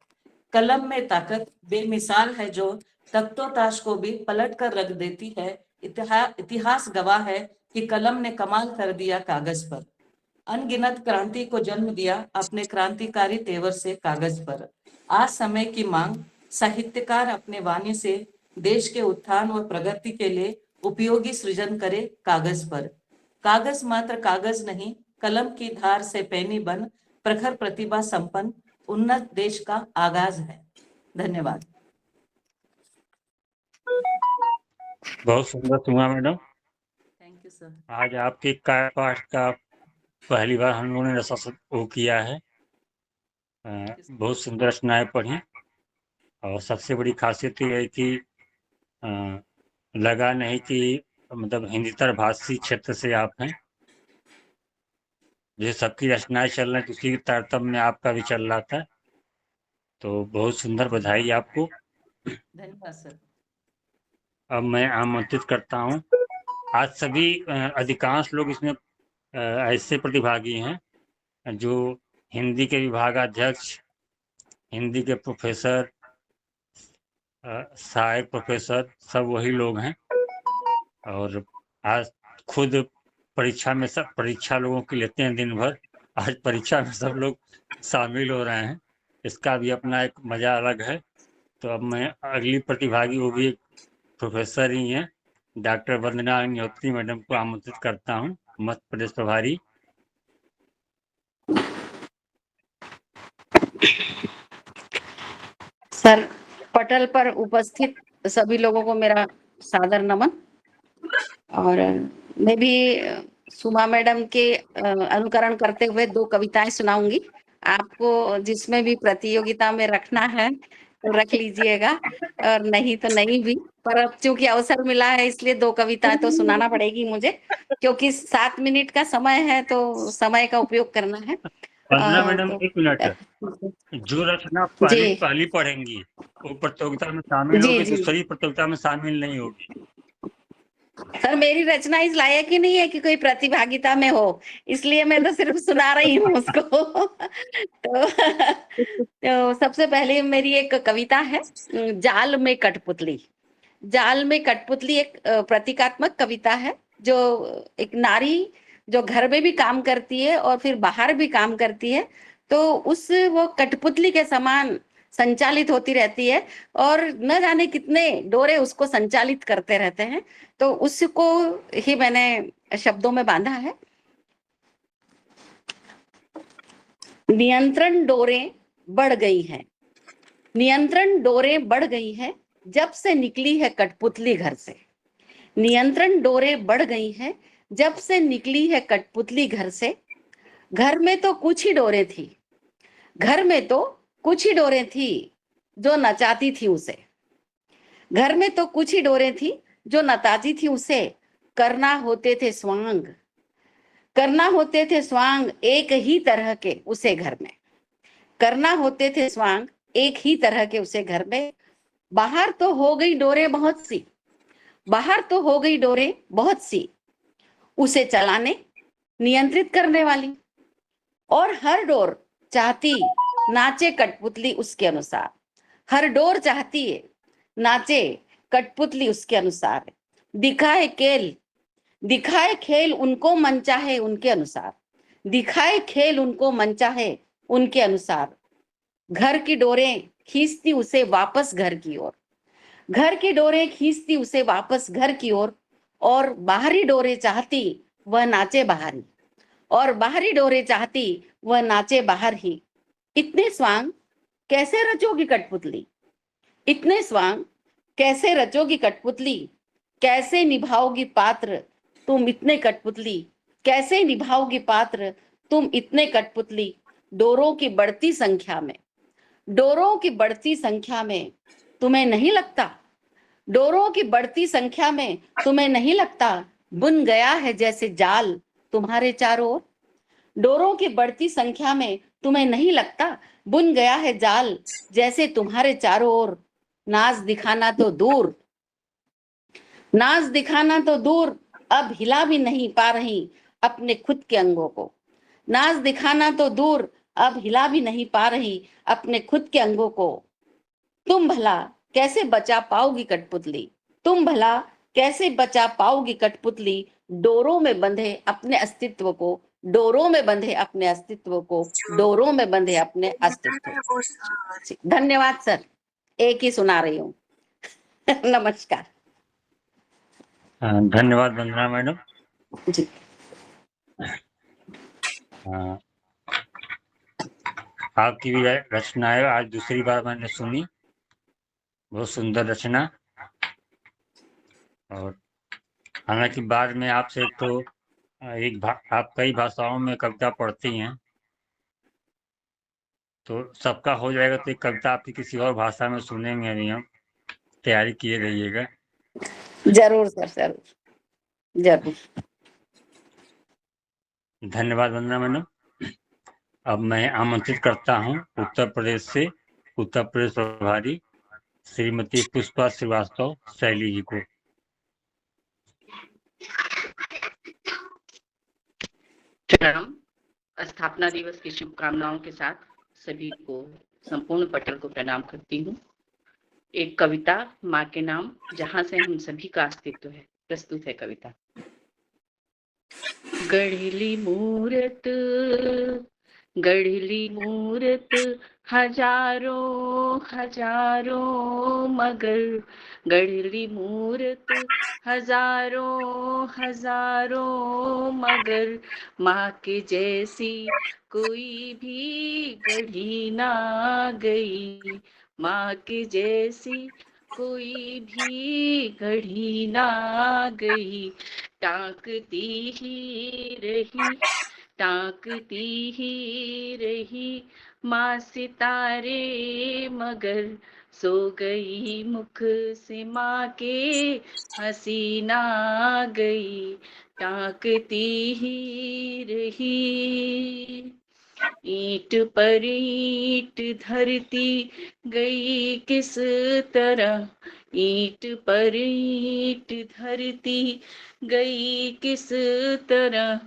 Speaker 9: कलम में ताकत बेमिसाल है जो तख्तोताश को भी पलट कर रख देती है। इतिहास गवाह है कि कलम ने कमाल कर दिया कागज पर। अनगिनत क्रांति को जन्म दिया अपने क्रांतिकारी तेवर से कागज पर। आज समय की मांग, साहित्यकार अपने वाणी से देश के उत्थान व प्रगति के लिए उपयोगी सृजन करे कागज पर। कागज मात्र कागज नहीं, कलम की धार से पैनी बन प्रखर प्रतिभा संपन्न उन्नत देश का आगाज है। धन्यवाद।
Speaker 1: बहुत सुंदर सुमा मैडम।
Speaker 9: Thank you sir.
Speaker 1: आज आपके काव्य पाठ का पहली बार हम लोगों ने रसा वो किया है। बहुत सुंदर रचनाएं पढ़ी, और सबसे बड़ी खासियत ये है कि लगा नहीं कि मतलब हिंदीतर भाषी क्षेत्र से आप हैं। जैसे सबकी रचनाएं चल रही, उसी के तारतम्य में आपका भी चल रहा था, तो बहुत सुंदर, बधाई आपको।
Speaker 9: धन्यवाद सर।
Speaker 1: अब मैं आमंत्रित करता हूँ, आज सभी अधिकांश लोग इसमें ऐसे प्रतिभागी हैं जो हिंदी के विभागाध्यक्ष, हिंदी के प्रोफेसर, सहायक प्रोफेसर, सब वही लोग हैं। और आज खुद परीक्षा लोगों की लेते हैं दिन भर, आज परीक्षा में सब लोग शामिल हो रहे हैं, इसका भी अपना एक मजा अलग है। तो अब मैं अगली प्रतिभागी, वो भी एक प्रोफेसर ही हैं, डॉक्टर वंदना अग्निहोत्री मैडम को आमंत्रित करता हूँ, मध्य प्रदेश प्रभारी।
Speaker 10: सर, पटल पर उपस्थित सभी लोगों को मेरा सादर नमन। और मैं भी सुमा मैडम के अनुकरण करते हुए 2 कविताएं सुनाऊंगी। आपको जिसमें भी प्रतियोगिता में रखना है तो रख लीजिएगा, और नहीं तो नहीं भी, पर अब चूंकि अवसर मिला है इसलिए 2 कविताएं तो सुनाना पड़ेगी मुझे, क्योंकि 7 मिनट का समय है तो समय का उपयोग करना है।
Speaker 1: वंदना मैडम,
Speaker 10: तो
Speaker 1: 1 मिनट, जो रचना
Speaker 10: जी
Speaker 1: पहली पढ़ेंगी वो प्रतियोगिता में शामिल
Speaker 10: जी
Speaker 1: होगी,
Speaker 10: जी
Speaker 1: दूसरी प्रतियोगिता में शामिल नहीं होगी।
Speaker 10: सर, मेरी रचना इस लायक ही नहीं है कि कोई प्रतिभागिता में हो, इसलिए मैं तो सिर्फ सुना रही हूँ उसको। तो सबसे पहले मेरी एक कविता है, जाल में कठपुतली। जाल में कठपुतली एक प्रतीकात्मक कविता है, जो एक नारी जो घर में भी काम करती है और फिर बाहर भी काम करती है, तो वो कठपुतली के समान संचालित होती रहती है, और न जाने कितने डोरे उसको संचालित करते रहते हैं। तो उसको ही मैंने शब्दों में बांधा है। नियंत्रण डोरें बढ़ गई हैं, नियंत्रण डोरें बढ़ गई हैं, जब से निकली है कठपुतली घर से। नियंत्रण डोरें बढ़ गई हैं, जब से निकली है कठपुतली घर से। घर में तो कुछ ही डोरें थी, घर में तो कुछ ही डोरें थी जो नचाती थी उसे। घर में तो कुछ ही डोरें थी जो नचाती थी उसे। करना होते थे स्वांग, करना होते थे स्वांग एक ही तरह के उसे घर में। करना होते थे स्वांग एक ही तरह के उसे घर में। बाहर तो हो गई डोरें बहुत सी, बाहर तो हो गई डोरें बहुत सी, उसे चलाने नियंत्रित करने वाली। और हर डोर चाहती नाचे कठपुतली उसके अनुसार। हर डोर चाहती है नाचे कठपुतली उसके अनुसार। दिखाए खेल, दिखाए खेल उनको मनचा है उनके अनुसार। दिखाए खेल उनको मनचा है उनके अनुसार। घर की डोरें खींचती उसे वापस घर की ओर। घर की डोरें खींचती उसे वापस घर की ओर। और बाहरी डोरे चाहती वह नाचे बाहरी, और बाहरी डोरे चाहती वह नाचे बाहर ही। इतने स्वांग कैसे रचोगी कठपुतली, इतने स्वांग कैसे रचोगी कठपुतली, कैसे निभाओगी पात्र तुम इतने कठपुतली, कैसे निभाओगी पात्र तुम इतने कठपुतली। डोरों की बढ़ती संख्या में, डोरों की बढ़ती संख्या में तुम्हें नहीं लगता, डोरों की बढ़ती संख्या में तुम्हें नहीं लगता बुन गया है जैसे जाल तुम्हारे चारों ओर। डोरों की बढ़ती संख्या में तुम्हें नहीं लगता बुन गया है जाल जैसे तुम्हारे चारों ओर। नाज दिखाना तो दूर, नाज दिखाना तो दूर, अब हिला भी नहीं पा रही अपने खुद के अंगों को। नाज दिखाना तो दूर, अब हिला भी नहीं पा रही अपने खुद के अंगों को। तुम भला कैसे बचा पाओगी कठपुतली, तुम भला कैसे बचा पाओगी कठपुतली। डोरों में बंधे अपने अस्तित्व को, डोरों में बंधे अपने अस्तित्व को, डोरों में बंधे अपने अस्तित्व को। धन्यवाद सर, एक ही सुना रही हूँ। नमस्कार।
Speaker 1: धन्यवाद वंदना मैडम
Speaker 10: जी।
Speaker 1: आपकी भी रचनाएं आज दूसरी बार मैंने सुनी, बहुत सुंदर रचना। और हालांकि बाद में आपसे तो आप कई भाषाओं में कविता पढ़ती हैं, तो सबका हो जाएगा तो एक कविता आपकी किसी और भाषा में सुनेंगे अभी हम, तैयारी किए रहिएगा।
Speaker 10: जरूर सर, जरूर जरूर।
Speaker 1: धन्यवाद वंदना मैडम। अब मैं आमंत्रित करता हूं उत्तर प्रदेश से उत्तर प्रदेश प्रभारी श्रीमती पुष्पा श्रीवास्तव शैली जी को।
Speaker 11: प्रणाम। स्थापना दिवस की शुभकामनाओं के साथ सभी को, संपूर्ण पटल को प्रणाम करती हूँ। एक कविता माँ के नाम, जहाँ से हम सभी का अस्तित्व है। प्रस्तुत है कविता। गढ़ली मूरत, गढ़ली मूरत हजारों हजारों मगर, गढ़ली मूरत हजारों हजारों मगर, माँ के जैसी कोई भी गढ़ी ना गई, माँ के जैसी कोई भी गढ़ी ना गई। टांकती ही रही, टांकती ही रही माँ सितारे मगर, सो गई मुख से माँ के हंसी ना गई। टांकती ही रही, ईंट पर ईंट धरती गई किस तरह, ईंट पर ईंट धरती गई किस तरह।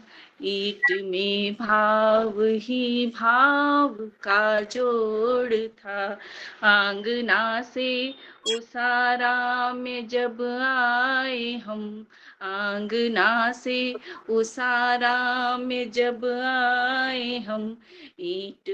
Speaker 11: ईंट में भाव ही भाव का जोड़ था, आंगना से उसारा में जब आए हम, आंगना से उसारा में जब आए हम। ईंट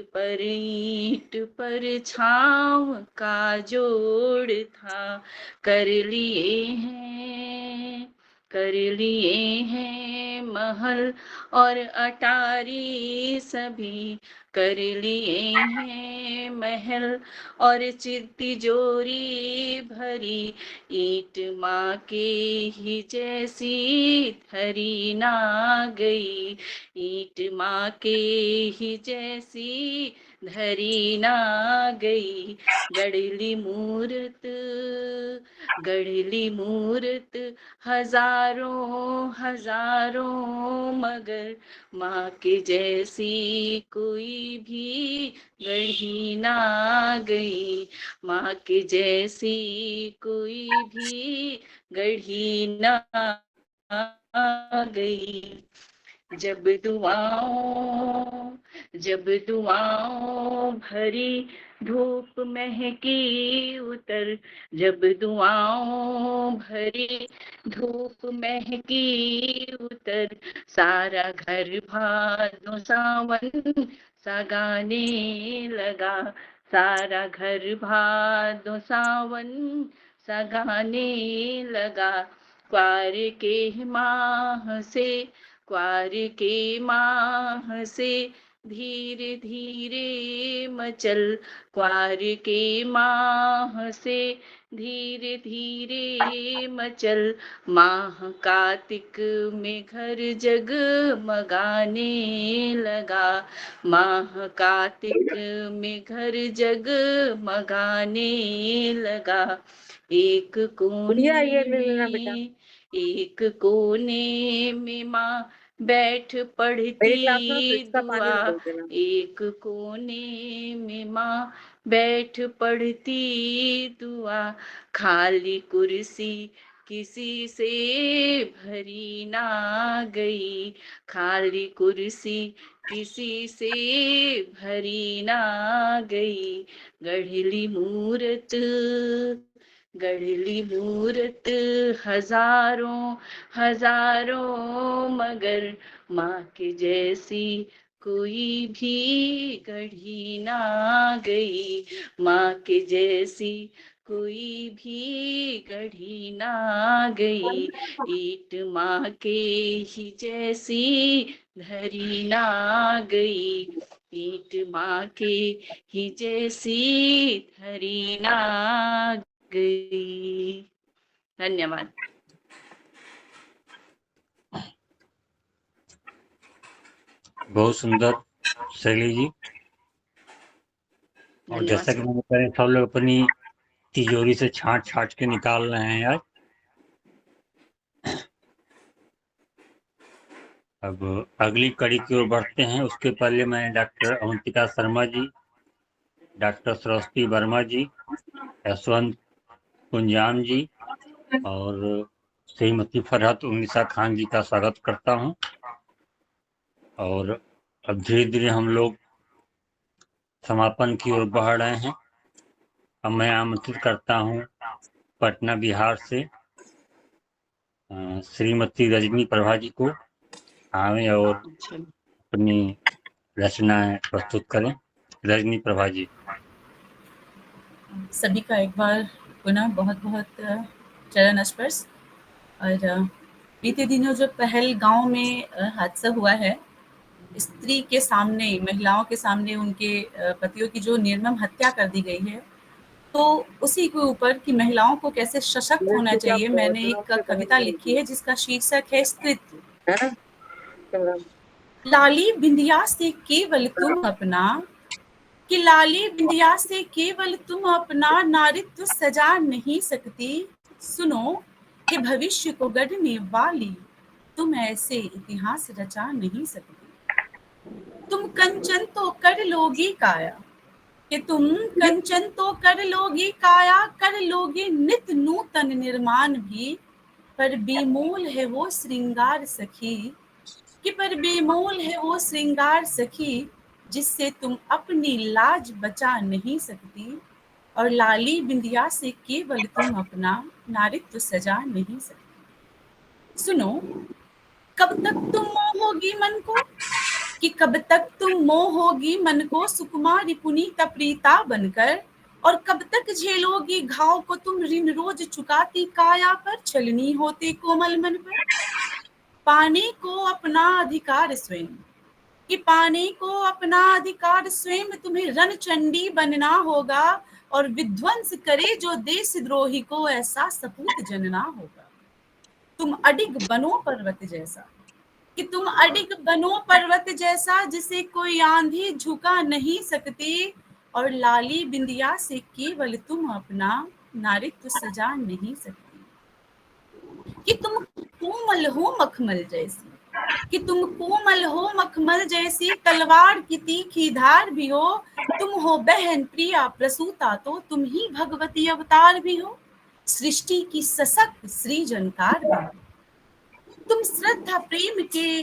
Speaker 11: पर छाँव का जोड़ था, कर लिए हैं, कर लिए हैं महल और अटारी सभी, कर लिए हैं महल और तिजोरी भरी। ईंट माँ के ही जैसी धरी ना गई, ईंट माँ के ही जैसी धरी ना गई। गढ़ली मूरत, गढ़ली मूरत हजारों हजारों मगर, माँ के जैसी कोई भी गढ़ी ना गई, माँ के जैसी कोई भी गढ़ी ना गई। जब दुआओं भरी धूप महकी उतर, जब दुआओं भरी धूप महकी उतर, सारा घर भादों सावन सा गाने लगा, सारा घर भादों सावन सा गाने लगा। क्वार के माह से, क्वार के माह से धीरे धीरे मचल, क्वार के माह से धीरे धीरे मचल, माह कार्तिक में घर जगमगाने लगा, माह कार्तिक में घर जगमगाने लगा। एक
Speaker 3: बढ़िया, ये ले लेना बेटा।
Speaker 11: में, एक कोने में माँ बैठ
Speaker 3: मेरी क्लास में फ्रिज
Speaker 11: पढ़ती
Speaker 3: का पानी
Speaker 11: दुआ,
Speaker 3: निकल देना।
Speaker 11: एक कोने में माँ बैठ पढ़ती दुआ, खाली कुर्सी किसी से भरी ना गई, खाली कुर्सी किसी से भरी ना गई, गढ़ली मूरत, गढ़ली मूरत हजारों हजारों, मगर माँ के जैसी कोई भी गढ़ी ना गई, माँ के जैसी कोई भी गढ़ी ना गई, ईट माँ के ही जैसी धरी ना गई, ईट माँ के ही जैसी धरी ना गई। धन्यवाद।
Speaker 1: बहुत सुंदर शैली जी। और जैसा कि मैंने कहा, सब लोग अपनी तिजोरी से छांट छांट के निकाल रहे हैं आज। अब अगली कड़ी की ओर बढ़ते हैं। उसके पहले मैं डॉक्टर अवंतिका शर्मा जी, डॉक्टर सरस्वती वर्मा जी, यशवंत कुंजाम जी और श्रीमती फरहत उन्निसा खान जी का स्वागत करता हूं। और अब धीरे धीरे हम लोग समापन की ओर बढ़ रहे हैं। अब मैं आमंत्रित करता हूं पटना बिहार से श्रीमती रजनी प्रभा जी को आवे और अपनी रचनाएं प्रस्तुत करें। रजनी प्रभा जी।
Speaker 12: सभी का एक बार पुनः बहुत बहुत चरण स्पर्श। और बीते दिनों जो पहलगांव में हादसा हुआ है, स्त्री के सामने, महिलाओं के सामने उनके पतियों की जो निर्मम हत्या कर दी गई है, तो उसी के ऊपर कि महिलाओं को कैसे सशक्त होना चाहिए, मैंने एक कविता लिखी है जिसका शीर्षक है स्त्रीत्व। लाली बिंदिया से केवल तुम अपना, कि लाली बिंदिया से केवल तुम अपना नारित्व सजा नहीं सकती, सुनो ये भविष्य को गढ़ने वाली, तुम ऐसे इतिहास रचा नहीं सकती। तुम कंचन तो कर लोगी काया, कि तुम कंचन तो कर लोगी काया, कर लोगी नित नूतन निर्माण भी, पर बेमोल है वो श्रृंगार सखी, कि पर बेमोल है वो श्रृंगार सखी, जिससे तुम अपनी लाज बचा नहीं सकती, और लाली बिंदिया से केवल तुम अपना नारित्व सजा नहीं सकती। सुनो, कब तक तुम मोहोगी मन को, कि कब तक तुम मोहोगी मन को सुकुमारी पुनीता प्रीता बनकर, और कब तक झेलोगी घाव को तुम ऋण रोज चुकाती काया पर, छलनी होते कोमल मन पर। पाने को अपना अधिकार स्वयं, कि पाने को अपना अधिकार स्वयं तुम्हें रणचंडी बनना होगा, और विध्वंस करे जो देशद्रोही को ऐसा सपूत जनना होगा। तुम अडिग बनो पर्वत जैसा, कि तुम अडिग बनो पर्वत जैसा, जिसे कोई आंधी झुका नहीं सकती, और लाली बिंदिया से केवल तुम अपना नारित्व सजा नहीं सकती। कि तुम कोमल हो मखमल जैसी, कि तुम कोमल हो मखमल जैसी, तलवार की तीखी धार भी हो, तुम हो बहन प्रिया प्रसूता तो तुम ही भगवती अवतार भी हो, सृष्टि की सशक्त सृजनकार भी हो। तुम श्रद्धा प्रेम के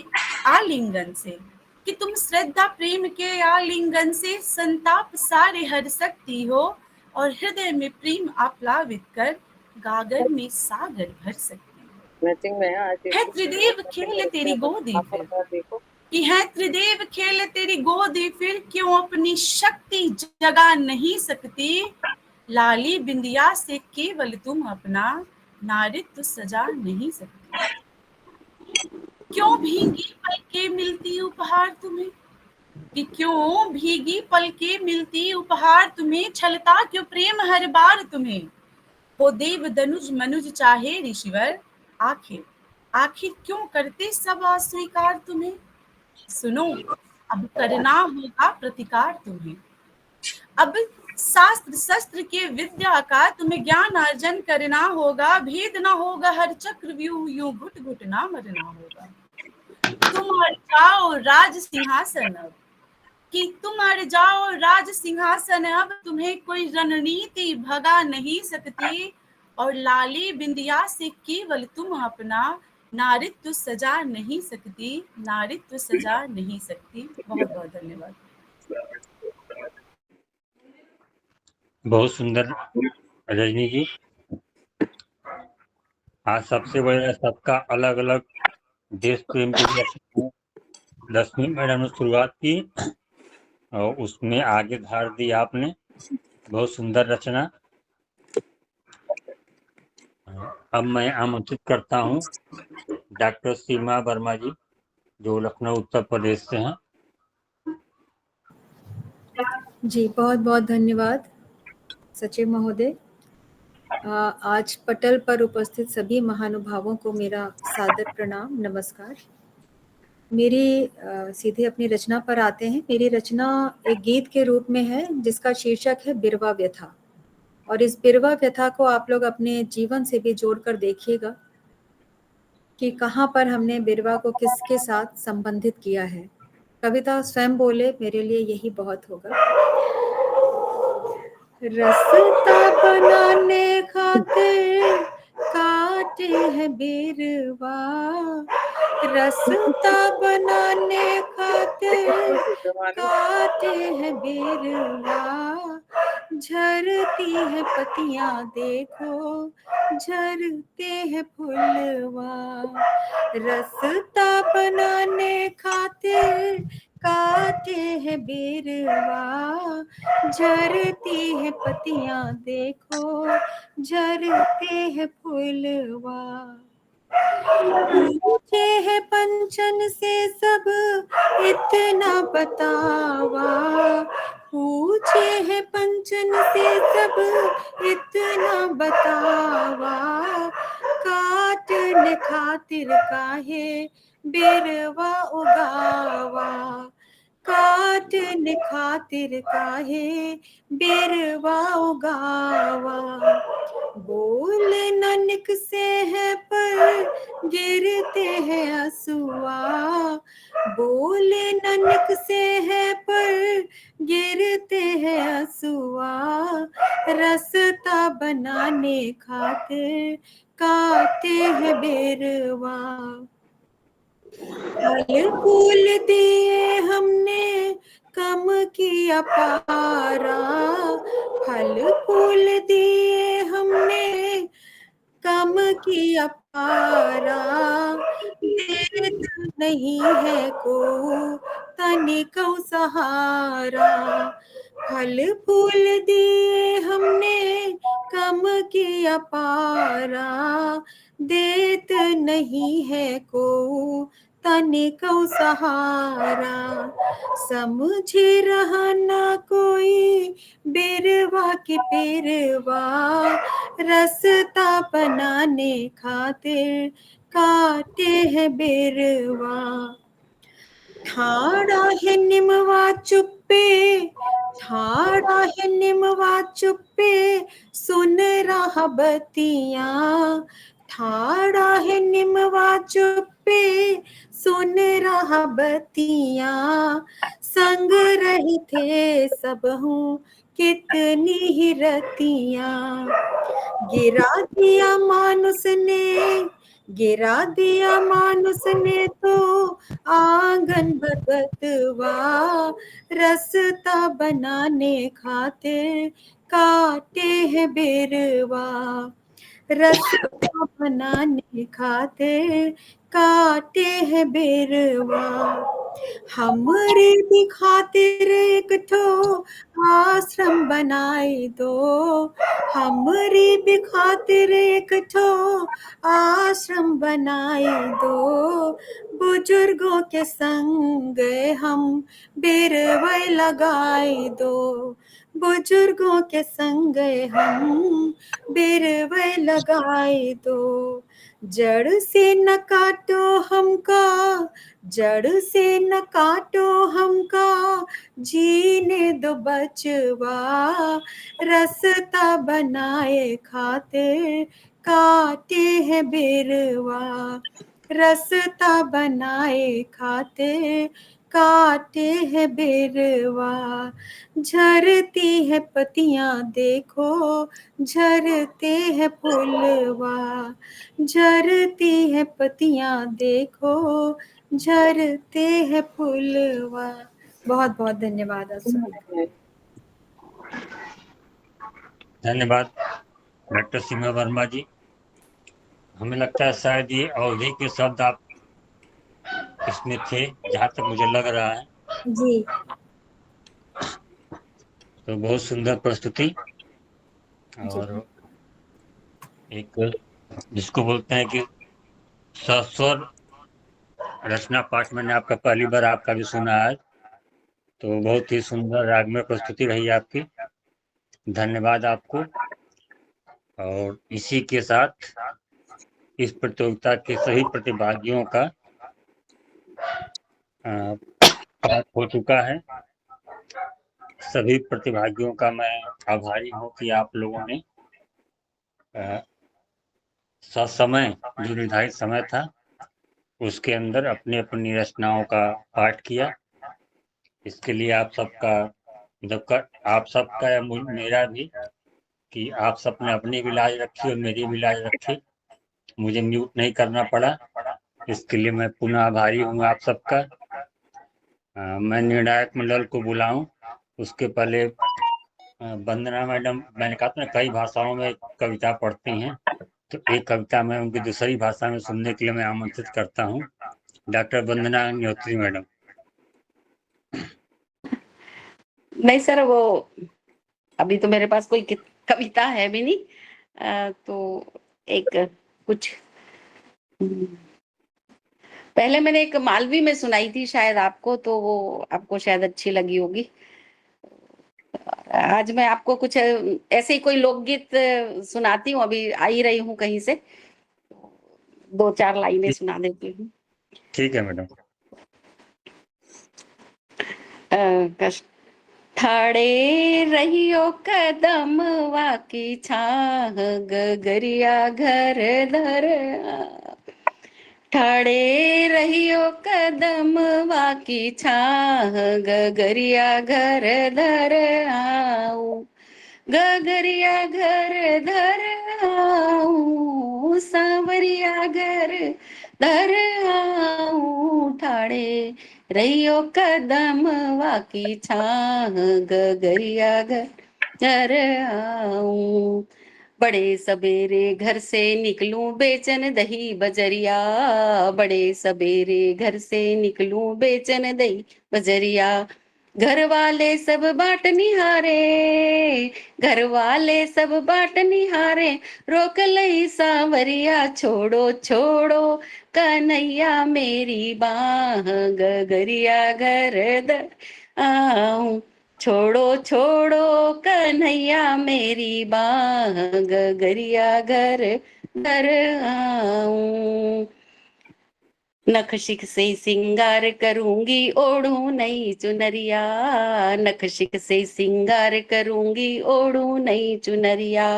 Speaker 12: आलिंगन से, कि तुम श्रद्धा प्रेम के आलिंगन से संताप सारे हर सकती हो, और हृदय में प्रेम आप्लावित कर गागर में सागर भर सकती हो। है त्रिदेव खेल तेरी गोदी फिर, कि है त्रिदेव खेल तेरी गोदी फिर, क्यों अपनी शक्ति जगा नहीं सकती, लाली बिंदिया से केवल तुम अपना नारित्व सजा नहीं सकती। क्यों भीगी पलके मिलती उपहार तुम्हें, कि क्यों भीगी पलके मिलती उपहार तुम्हें, छलता क्यों प्रेम हर बार तुम्हें। हो देव दनुज मनुज चाहे ऋषिवर, आखिर आखिर क्यों करते सब अस्वीकार तुम्हें। सुनो अब करना होगा प्रतिकार तुम्हें, अब शास्त्र शस्त्र के विद्या का तुम्हें ज्ञान अर्जन करना होगा, भेद ना होगा हर चक्र व्यूह यूं घुट घुट ना मरना होगा। तुम अड़ जाओ राज सिंहासन अब, कि तुम अड़ जाओ राज सिंहासन अब, तुम्हें कोई रणनीति भगा नहीं सकती, और लाली बिंदिया से केवल तुम अपना नारित्व सजा नहीं सकती, नारित्व सजा नहीं सकती। बहुत बहुत धन्यवाद।
Speaker 1: बहुत सुंदर रजनी जी। आज सबसे बड़ा सबका अलग अलग देश प्रेम की रचना लक्ष्मी मैडम ने शुरुआत की और उसमें आगे धार दी आपने। बहुत सुंदर रचना। अब मैं आमंत्रित करता हूँ डॉक्टर सीमा वर्मा जी, जो लखनऊ उत्तर प्रदेश से हैं।
Speaker 13: जी बहुत बहुत धन्यवाद सचिव महोदय। आज पटल पर उपस्थित सभी महानुभावों को मेरा सादर प्रणाम, नमस्कार। मेरी सीधे अपनी रचना पर आते हैं। मेरी रचना एक गीत के रूप में है जिसका शीर्षक है बिरवा व्यथा, और इस बिरवा व्यथा को आप लोग अपने जीवन से भी जोड़कर देखिएगा कि कहाँ पर हमने बिरवा को किसके साथ संबंधित किया है। कविता स्वयं बोले, मेरे लिए यही बहुत होगा। रास्ता बनाने खातिर काटे है बिरवा, रास्ता बनाने खातिर काटे है बिरवा, झरती है पत्तियां देखो, झरते हैं फूलवा। रास्ता बनाने खातिर काटे है बिरवा, झरती है पत्तियां देखो, झरते हैं फूलवा। पूछे है पंचन से सब इतना बतावा, पूछे है पंचन से सब इतना बतावा, काटने खातिर काहे बिरवा उगावा, काटने खातिर काहे बिरवा उगावा। बोल नानक से है पर गिरते हैं आंसुआ, बोल नानक से है पर गिरते हैं आंसुआ, रास्ता बनाने खातिर काटे हैं बिरवा। फल फूल दिए हमने कम किया पारा, फल फूल दिए हमने कम किया पारा, देत नहीं है को तनिको सहारा। फल फूल दिए हमने कम किया पारा, देत नहीं है को तनिको सहारा। समझे रहा ना कोई बिरवा के पेरवा, रास्ता बनाने खातिर काटे है बिरवा। ठाड़ा है निमवा चुप्पे, ठाड़ा है निमवा चुप्पे, सुन रहा बतियां, ठाड़ा है निमवा चुप्पे, सुन रहा बतियां, संग रही थे सब हूँ कितनी ही रतियां। गिरा दिया मानुस ने, गिरा दिया मानुस ने तो आंगन भगतवा, रास्ता बनाने खातिर काटे है बिरवा। रस बनाने खातिर काटे हैं बेरवा। हमरे भी खातिर एक ठो आश्रम बनाए दो, हमरे भी खातिर एक ठो आश्रम बनाए दो। बुजुर्गों के संग हम बेरवे लगाए दो, बुजुर्गों के संग हम बेरवे लगाए दो। जड़ से न काटो हमका, जड़ से न काटो हमका, जीने दो बचवा। रास्ता बनाए खातिर काटे हैं बेरवा, रास्ता बनाए खातिर काटे हैं बेरवा। झरती है पतियां देखो, झरते हैं फूलवा, झरती है पतियां देखो, झरते हैं फूलवा। बहुत बहुत धन्यवाद आप सबका।
Speaker 1: धन्यवाद डॉक्टर सीमा वर्मा जी। हमें लगता है शायद ये अवधि के शब्द आप इसमें थे, जहाँ तक मुझे लग रहा है।
Speaker 13: जी,
Speaker 1: तो बहुत सुंदर प्रस्तुति, और एक जिसको बोलते हैं कि सस्वर रचना पाठ मैंने आपका पहली बार आपका भी सुना है, तो बहुत ही सुंदर रागमय प्रस्तुति रही आपकी। धन्यवाद आपको। और इसी के साथ इस प्रतियोगिता के सभी प्रतिभागियों का पाठ हो चुका है। सभी प्रतिभागियों का मैं आभारी हूँ कि आप लोगों ने ससमय जो निर्धारित समय था उसके अंदर अपनी अपनी रचनाओं का पाठ किया। इसके लिए आप सबका आप सबका या मेरा भी, कि आप सब ने अपनी भी लाज रखी और मेरी भी लाज रखी, मुझे म्यूट नहीं करना पड़ा। इसके लिए मैं पुनः आभारी हूँ आप सबका। मैं निर्णायक मंडल को बुलाऊं उसके पहले वंदना मैडम, मैंने कहा था ना कई भाषाओं में कविता पढ़ती हैं, तो एक कविता मैं उनकी दूसरी भाषा में सुनने के लिए मैं आमंत्रित करता हूँ। डॉक्टर वंदना अग्निहोत्री मैडम।
Speaker 10: नहीं सर, वो अभी तो मेरे पास कोई कविता है भी नहीं, तो एक कुछ पहले मैंने एक मालवी में सुनाई थी शायद आपको, तो वो आपको शायद अच्छी लगी होगी। आज मैं आपको कुछ ऐसे ही कोई लोकगीत सुनाती हूँ, अभी आ ही रही हूँ कहीं से, 2-4 लाइनें सुना देती हूँ।
Speaker 1: ठीक है मैडम।
Speaker 10: ठाड़े रहियो कदम वाकी छाह, गगरिया घर धर। ठाड़े रहियो कदम वाकी छाह, गगरिया घर धर आऊं, गगरिया घर धर आऊं, सांवरिया घर धर आऊं। ठाड़े रहियो कदम वाकी छाह, गगरिया घर आऊं। बड़े सवेरे घर से निकलूं बेचन दही बजरिया, बड़े सवेरे घर से निकलूं बेचन दही बजरिया। घर वाले सब बाट निहारे, घर वाले सब बाट निहारे, रोक लई सांवरिया छोड़ो छोड़ो कन्हैया मेरी बाह, गगरिया घर दर आऊं। छोड़ो छोड़ो कन्हैया मेरी बाह, गगरिया घर घर आऊं। नख शिख से सिंगार करूंगी ओढ़ू नई चुनरिया, नख शिख से सिंगार करूंगी ओढ़ू नई चुनरिया।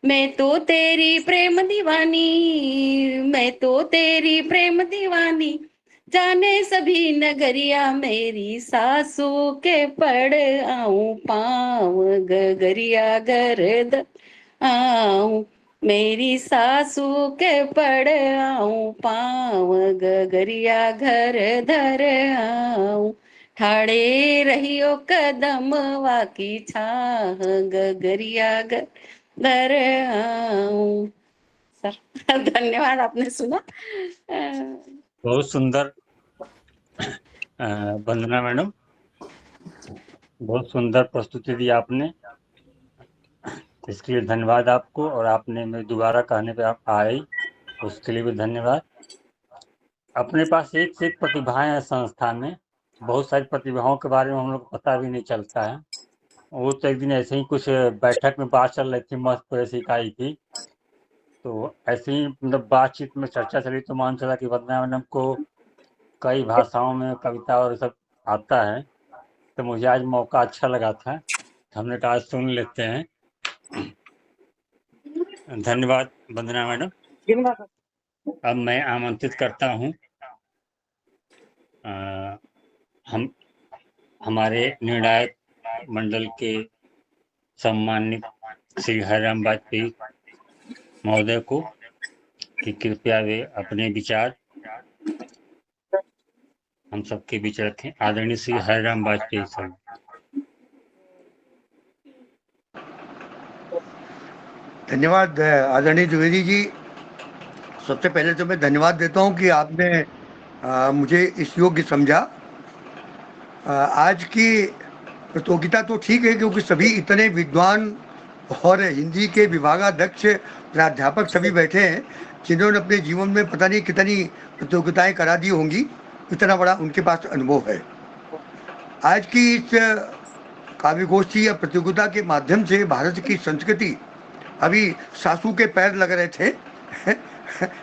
Speaker 10: मैं तो तेरी प्रेम दीवानी, मैं तो तेरी प्रेम दीवानी, जाने सभी नगरिया मेरी सासू के पड़ आऊं पाँव, गगरिया घर आऊं। मेरी सासू के पड़ आऊं पाँव, गगरिया घर धर आऊं। ठाड़े रहियो कदम वाकी छाह, गगरिया घर धर आऊं। सर धन्यवाद, आपने सुना।
Speaker 1: बहुत सुंदर वंदना मैडम, बहुत सुंदर प्रस्तुति दी आपने, इसके लिए धन्यवाद आपको। और आपने मेरे दोबारा कहने पे आप आए, उसके लिए भी धन्यवाद। अपने पास एक से एक प्रतिभाएं हैं संस्था में, बहुत सारी प्रतिभाओं के बारे में हम लोग को पता भी नहीं चलता है। वो तो एक दिन ऐसे ही कुछ बैठक में बात चल रही थी मस्त प्रेस इकाई की, तो ऐसे ही मतलब बातचीत में चर्चा चली तो मालूम चला कि वंदना मैडम को कई भाषाओं में कविता और सब आता है। तो मुझे आज मौका अच्छा लगा था, तो हमने कहा सुन लेते हैं। धन्यवाद वंदना मैडम। अब मैं आमंत्रित करता हूँ हमारे निर्णायक मंडल के सम्मानित श्री हरिराम वाजपेयी महोदय को कि कृपया वे अपने विचार हम सबके बीच रखें। आदरणीय श्री हरिराम वाजपेयी सर।
Speaker 7: धन्यवाद आदरणीय द्विवेदी जी। सबसे पहले तो मैं धन्यवाद देता हूं कि आपने मुझे इस योग्य समझा। आज की प्रतियोगिता तो ठीक है क्योंकि सभी इतने विद्वान और हिंदी के विभागाध्यक्ष प्राध्यापक सभी बैठे हैं जिन्होंने अपने जीवन में पता नहीं कितनी प्रतियोगिताएं करा दी होंगी, इतना बड़ा उनके पास अनुभव है। आज की इस काव्य गोष्ठी या प्रतियोगिता के माध्यम से भारत की संस्कृति, अभी सासू के पैर लग रहे थे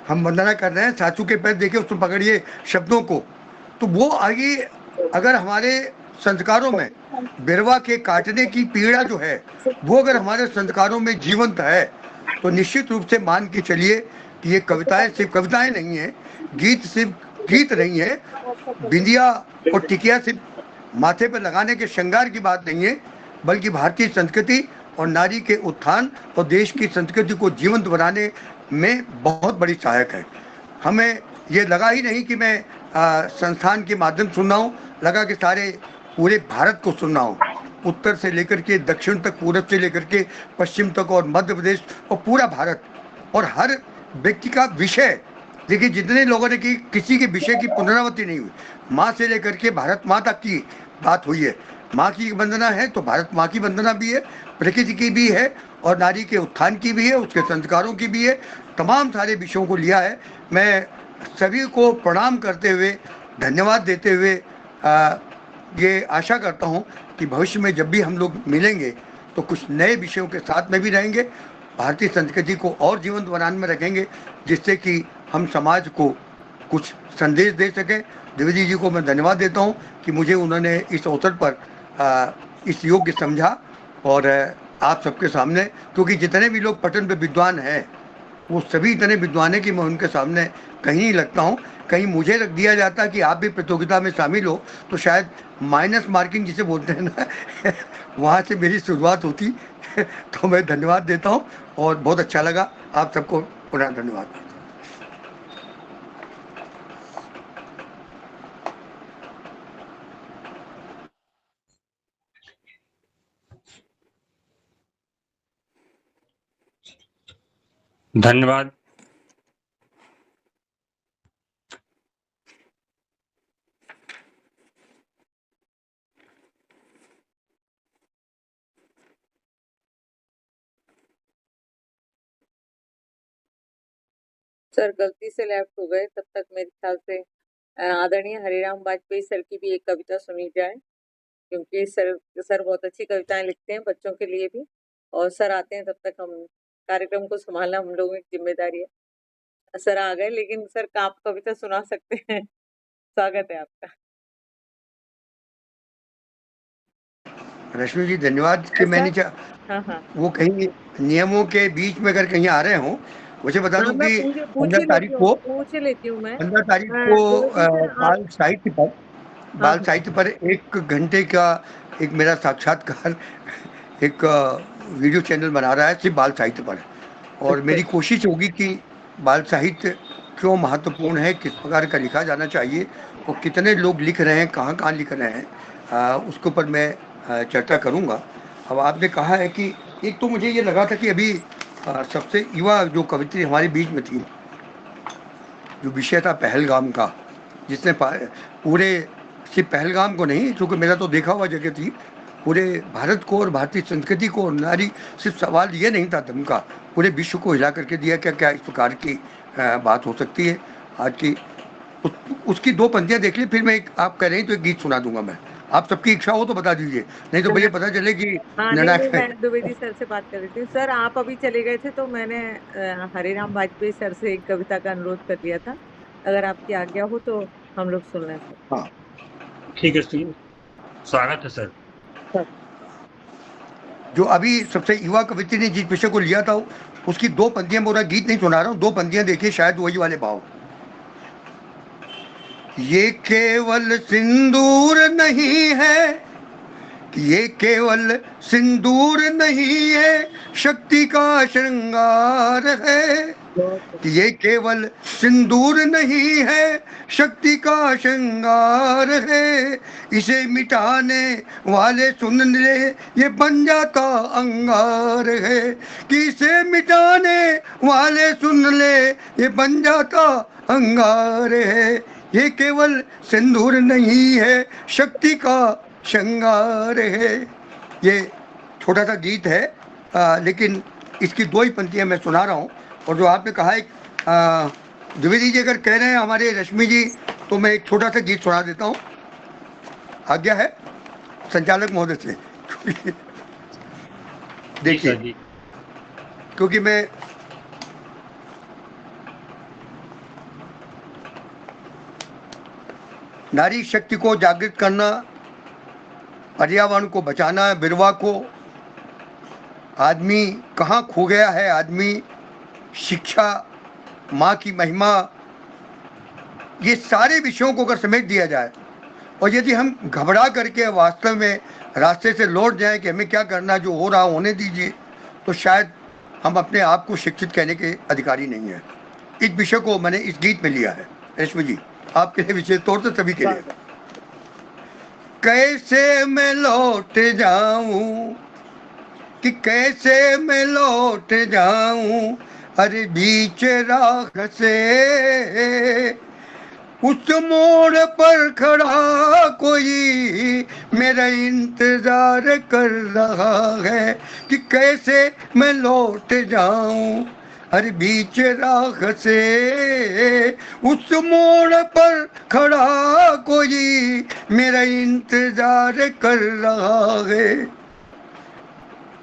Speaker 7: हम वंदना कर रहे हैं, सासू के पैर देखिए, उसमें पकड़िए शब्दों को, तो वो आगे अगर हमारे संस्कारों में बिरवा के काटने की पीड़ा जो है वो अगर हमारे संस्कारों में जीवंत है तो निश्चित रूप से मान के चलिए कि ये कविताएं सिर्फ कविताएं नहीं है, गीत सिर्फ गीत नहीं है, बिंदिया और टिकिया सिर्फ माथे पर लगाने के श्रृंगार की बात नहीं है, बल्कि भारतीय संस्कृति और नारी के उत्थान और देश की संस्कृति को जीवंत बनाने में बहुत बड़ी सहायक है। हमें ये लगा ही नहीं कि मैं संस्थान के माध्यम सुन रहा हूँ, लगा कि सारे पूरे भारत को सुन रहा हूँ, उत्तर से लेकर के दक्षिण तक, पूरब से लेकर के पश्चिम तक, और मध्य प्रदेश और पूरा भारत, और हर व्यक्ति का विषय। देखिए जितने लोगों ने की, किसी के विषय की पुनरावृत्ति नहीं हुई, माँ से लेकर के भारत माँ तक की बात हुई है। माँ की वंदना है तो भारत माँ की वंदना भी है, प्रकृति की भी है, और नारी के उत्थान की भी है, उसके संस्कारों की भी है, तमाम सारे विषयों को लिया है। मैं सभी को प्रणाम करते हुए, धन्यवाद देते हुए ये आशा करता हूँ कि भविष्य में जब भी हम लोग मिलेंगे तो कुछ नए विषयों के साथ में भी रहेंगे, भारतीय संस्कृति को और जीवंत बनाने में रखेंगे, जिससे कि हम समाज को कुछ संदेश दे सकें। द्विवेदी जी को मैं धन्यवाद देता हूँ कि मुझे उन्होंने इस अवसर पर इस योग्य समझा, और आप सबके सामने, क्योंकि जितने भी लोग पटन पे विद्वान हैं वो सभी इतने विद्वान हैं कि मैं उनके सामने कहीं नहीं लगता हूँ। कहीं मुझे रख दिया जाता कि आप भी प्रतियोगिता में शामिल हो तो शायद माइनस मार्किंग जिसे बोलते हैं ना वहाँ से मेरी शुरुआत होती तो मैं धन्यवाद देता हूँ और बहुत अच्छा लगा। आप सबको पुनः धन्यवाद।
Speaker 1: धन्यवाद।
Speaker 3: सर गलती से लेफ्ट हो गए, तब तक मेरे ख्याल से आदरणीय हरिराम वाजपेयी सर की भी एक कविता सुनी जाए, क्योंकि सर बहुत अच्छी कविताएं लिखते हैं बच्चों के लिए भी, और सर आते हैं तब तक हम कार्यक्रम को संभालना हम लोगों की जिम्मेदारी है। सर आ गए, लेकिन सर आप कविता सुना सकते हैं। स्वागत है आपका।
Speaker 7: रश्मि जी धन्यवाद कि मैंने
Speaker 3: हाँ।
Speaker 7: वो कहीं नियमों के बीच में अगर कहीं आ रहे हों, मुझे बता दूं कि 15 तारीख को 15 तारीख को बाल साहित्य पर 1 घंटे का एक मेरा साक्षात्कार एक वीडियो चैनल बना रहा है सिर्फ बाल साहित्य पर, और मेरी कोशिश होगी कि बाल साहित्य क्यों महत्वपूर्ण है, किस प्रकार का लिखा जाना चाहिए और कितने लोग लिख रहे हैं, कहाँ कहाँ लिख रहे हैं, उसके ऊपर मैं चर्चा करूँगा। अब आपने कहा है कि एक तो मुझे ये लगा था कि अभी सबसे युवा जो कवित्री हमारे बीच में थी, जो विषय था पहलगाम का, जिसने पूरे सिर्फ पहलगाम को नहीं, क्योंकि मेरा तो देखा हुआ जगह थी, पूरे भारत को और भारतीय संस्कृति को और नारी, सिर्फ सवाल ये नहीं था धर्म का, पूरे विश्व को हिला करके दिया क्या क्या इस प्रकार की बात हो सकती है आज की। उसकी दो पंक्तियां देख ली, फिर मैं आप कह रहे हैं तो एक गीत सुना दूंगा मैं। आप सबकी इच्छा हो तो बता दीजिए, नहीं तो मुझे पता चले कि
Speaker 3: नहीं, मैं द्विवेदी सर से बात कर रही थी। सर आप अभी चले गए थे तो मैंने हरिराम वाजपेयी सर से एक कविता का अनुरोध कर लिया था, अगर आपकी आज्ञा हो तो हम लोग सुन लें सर।
Speaker 7: हाँ
Speaker 1: ठीक है, स्वागत है सर।
Speaker 7: जो अभी सबसे युवा कवित्री ने जिस विषय को लिया था उसकी दो पंक्तियां, पूरा गीत नहीं सुना रहा हूँ, दो पंक्तियां देखिए, शायद वही वाले भाव। ये केवल सिंदूर नहीं है, ये केवल सिंदूर नहीं है, शक्ति का श्रृंगार है। ये केवल सिंदूर नहीं है, शक्ति का श्रृंगार है। इसे मिटाने वाले सुन ले, ये बन जाता अंगार है। कि इसे मिटाने वाले सुन ले, ये बन जाता अंगार है। ये केवल सिंदूर नहीं है, शक्ति का श्रृंगार है। ये छोटा सा गीत है, लेकिन इसकी दो ही पंक्तियां मैं सुना रहा हूँ। और जो आपने कहा है, द्विवेदी जी अगर कह रहे हैं हमारे रश्मि जी, तो मैं एक छोटा सा गीत सुना देता हूँ, आज्ञा है संचालक महोदय से। देखिए, क्योंकि मैं नारी शक्ति को जागृत करना, पर्यावरण को बचाना, बिरवा को, आदमी कहाँ खो गया है, आदमी, शिक्षा, माँ की महिमा, ये सारे विषयों को अगर समेट दिया जाए और यदि हम घबरा करके वास्तव में रास्ते से लौट जाएं कि हमें क्या करना, जो हो रहा होने दीजिए, तो शायद हम अपने आप को शिक्षित कहने के अधिकारी नहीं हैं। इस विषय को मैंने इस गीत में लिया है। रश्मि जी, आपके लिए विशेष तौर से सभी के लिए। कैसे मैं लौट जाऊं, कि कैसे मैं लौट जाऊं, अरे बीच राह से, उस मोड़ पर खड़ा कोई मेरा इंतजार कर रहा है। कि कैसे मैं लौट जाऊं, अरे बीच राह से, उस मोड़ पर खड़ा कोई मेरा इंतजार कर रहा है।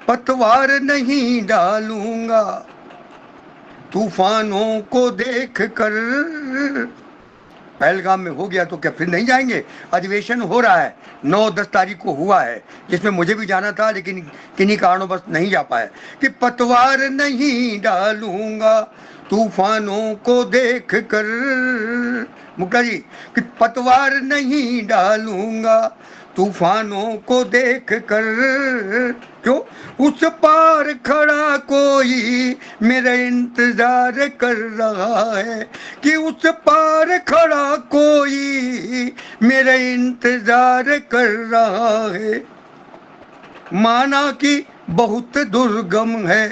Speaker 7: पतवार नहीं डालूंगा तूफानों को देख कर। पहलगाम में हो गया तो क्या फिर नहीं जाएंगे? अधिवेशन हो रहा है, 9-10 तारीख को हुआ है, जिसमें मुझे भी जाना था, लेकिन किन्हीं कारणों बस नहीं जा पाया। कि पतवार नहीं डालूंगा तूफानों को देख कर, मुक्ता जी, कि पतवार नहीं डालूंगा तूफानों को देख कर। क्यों? उस पार खड़ा कोई मेरा इंतजार कर रहा है। कि उस पार खड़ा कोई मेरा इंतजार कर रहा है। माना कि बहुत दुर्गम है,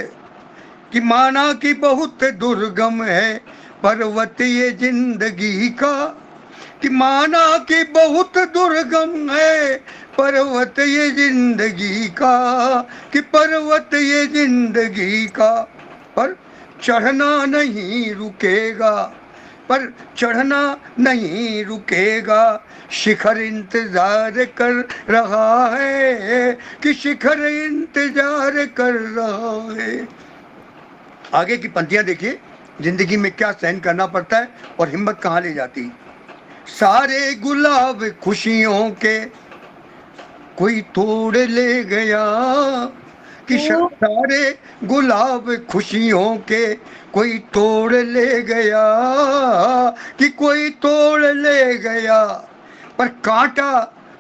Speaker 7: कि माना कि बहुत दुर्गम है पर्वत ये जिंदगी का। कि माना कि बहुत दुर्गम है पर्वत ये जिंदगी का। कि पर्वत ये जिंदगी का, पर चढ़ना नहीं रुकेगा, पर चढ़ना नहीं रुकेगा। शिखर इंतजार कर रहा है, कि शिखर इंतजार कर रहा है। आगे की पंक्तियां देखिए, जिंदगी में क्या सहन करना पड़ता है और हिम्मत कहाँ ले जाती। सारे गुलाब खुशियों के कोई तोड़ ले गया। कि सारे गुलाब खुशियों के कोई तोड़ ले गया। कि कोई तोड़ ले गया, पर कांटा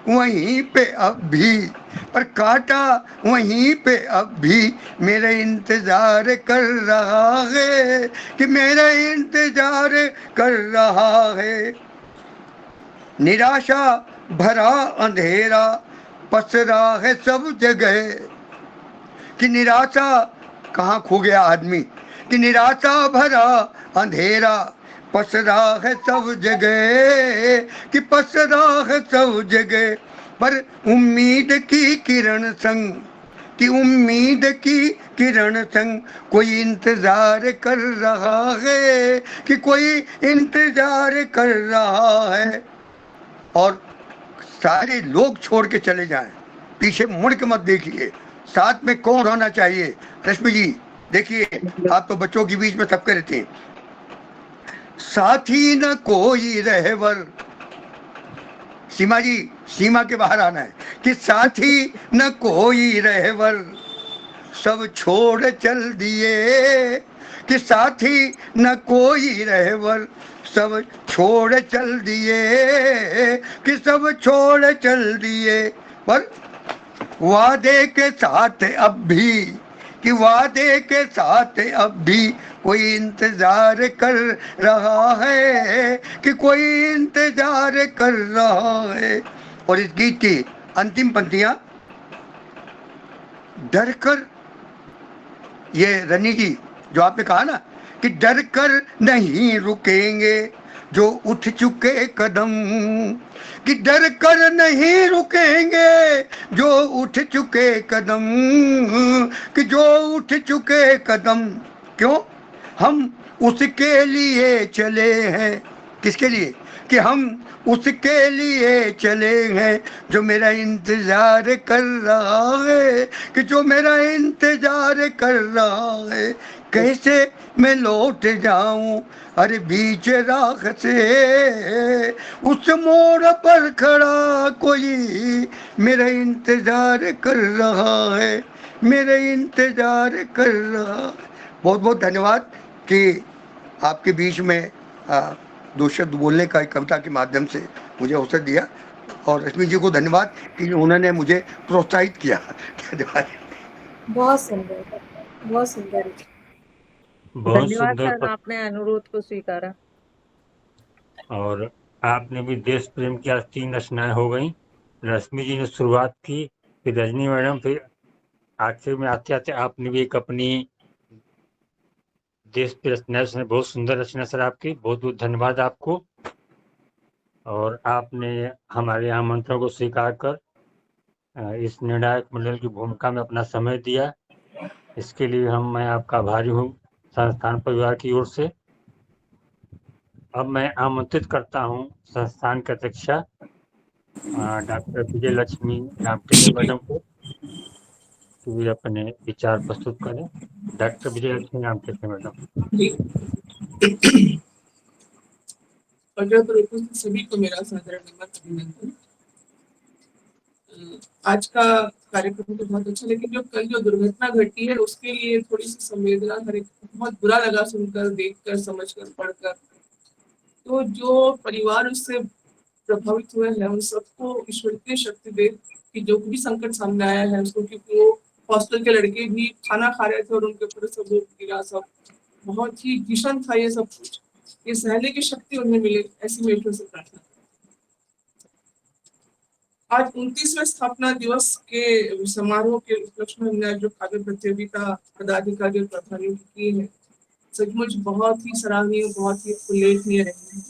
Speaker 7: वहीं पे अब भी, पर कांटा वहीं पे अब भी मेरा इंतजार कर रहा है। कि मेरा इंतजार कर रहा है। निराशा भरा अंधेरा पसरा है सब जगह। कि निराशा कहाँ खो गया आदमी, कि निराशा भरा अंधेरा पसरा है सब जगह, कि पसरा है सब जगह, पर उम्मीद की किरण संग, कि उम्मीद की किरण संग कोई इंतजार कर रहा है, कि कोई इंतजार कर रहा है। और सारे लोग छोड़ के चले जाएं, पीछे मुड़ के मत देखिए, साथ में कौन होना चाहिए। रश्मि जी देखिए, आप तो बच्चों के बीच में सबके रहते हैं। साथी न कोई रहवर, सीमा जी, सीमा के बाहर आना है, कि साथी न कोई रहवर सब छोड़ चल दिए, कि साथी न कोई रहवर सब छोड़ चल दिए, कि सब छोड़ चल दिए, पर वादे के साथ अब भी, कि वादे के साथ अब भी कोई इंतजार कर रहा है, कि कोई इंतजार कर रहा है। और इस गीत की अंतिम पंक्तियां, डर कर, ये रनी जी जो आपने कहा ना कि डर कर नहीं रुकेंगे जो उठ चुके कदम, कि डर कर नहीं रुकेंगे जो उठ चुके कदम, कि जो उठ चुके कदम, क्यों हम उसके लिए चले हैं, किसके लिए, कि हम उसके लिए चले हैं जो मेरा इंतजार कर रहा है, कि जो मेरा इंतजार कर रहा है। कैसे मैं लौट जाऊं अरे बीच राह से, उस मोड़ पर खड़ा कोई मेरा इंतजार कर रहा है, मेरा इंतजार कर रहा है। बहुत बहुत धन्यवाद कि आपके बीच में दो शब्द बोलने का कविता के माध्यम से मुझे अवसर दिया, और रश्मि जी को धन्यवाद कि उन्होंने मुझे प्रोत्साहित किया। धन्यवाद।
Speaker 13: बहुत सुंदर, बहुत सुंदर।
Speaker 1: बहुत
Speaker 3: धन्यवाद
Speaker 1: सुंदर
Speaker 3: सर, आपने अनुरोध को स्वीकारा।
Speaker 1: और आपने भी देश प्रेम की आज 3 रचनाएं हो गई। रश्मि जी ने शुरुआत की, फिर रजनी मैडम, फिर आखिर में आते आते आपने भी एक अपनी देश की रचना, बहुत सुंदर रचना सर आपकी, बहुत बहुत धन्यवाद आपको। और आपने हमारे आमंत्रण को स्वीकार कर इस निर्णायक मंडल की भूमिका में अपना समय दिया, इसके लिए मैं आपका आभारी हूँ संस्थान परिवार की ओर से। अब मैं आमंत्रित करता हूँ संस्थान के अध्यक्षा डॉक्टर विजय लक्ष्मी रामटेके मैडम को कि वे अपने विचार प्रस्तुत करें। डॉक्टर विजय लक्ष्मी रामटेके मैडम।
Speaker 14: पटल पर उपस्थित सभी को मेरा सादर अभिनंदन। आज का कार्यक्रम तो बहुत अच्छा, लेकिन जो कल जो दुर्घटना घटी है उसके लिए थोड़ी सी संवेदना, हर एक बहुत बुरा लगा सुनकर, देखकर, समझकर, पढ़कर। तो जो परिवार उससे प्रभावित हुए हैं उन सबको ईश्वर की शक्ति दे कि जो भी संकट सामने आया है उसको, क्योंकि वो हॉस्टल के लड़के भी खाना खा रहे थे और उनके ऊपर सब गिरा, सब बहुत ही भीषण था ये सब कुछ। ये सहने की शक्ति उन्हें मिले, ऐसी मैं ईश्वर से प्रार्थना। आज 29वें स्थापना दिवस के समारोह के उपलक्ष्य में हमने जो काव्य प्रतियोगिता पदाधिकारी और प्रधानियों की है, सचमुच बहुत ही सराहनीय, बहुत ही उल्लेखनीय रही है।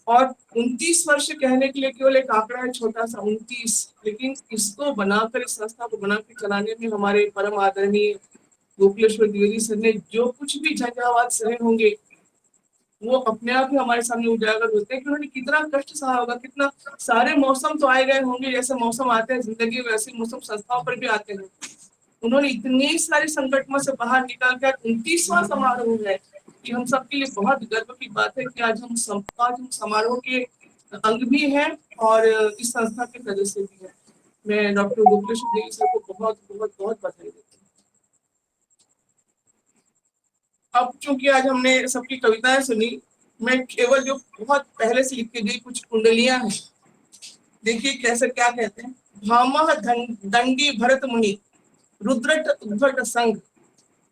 Speaker 14: और 29 वर्ष कहने के लिए केवल एक आंकड़ा है, छोटा सा 29, लेकिन इसको बनाकर, इस संस्था को बनाकर चलाने में हमारे परम आदरणीय गोकुलेश्वर द्विवेदी सर ने जो कुछ भी झंझावात सहे होंगे वो अपने आप ही हमारे सामने उजागर होते हैं कि उन्होंने कितना कष्ट सहा होगा, कितना सारे मौसम तो आए गए होंगे, जैसे मौसम आते हैं जिंदगी में वैसे मौसम संस्थाओं पर भी आते हैं। उन्होंने इतनी सारी संकटों से बाहर निकाल कर 29वां समारोह है कि हम सबके लिए बहुत गर्व की बात है कि आज हम समारोह के अंग भी हैं और इस संस्था के सदस्य भी हैं। मैं डॉक्टर गोकुलेश्वर द्विवेदी सर को बहुत बहुत बहुत बधाई देती हूँ। अब चूंकि आज हमने सबकी कविताएं सुनी, मैं केवल जो बहुत पहले से लिखी गई कुछ कुंडलियां हैं, देखिए कैसे क्या कहते हैं। भामह दंडी भरत मुनि रुद्रट उद्भट संग।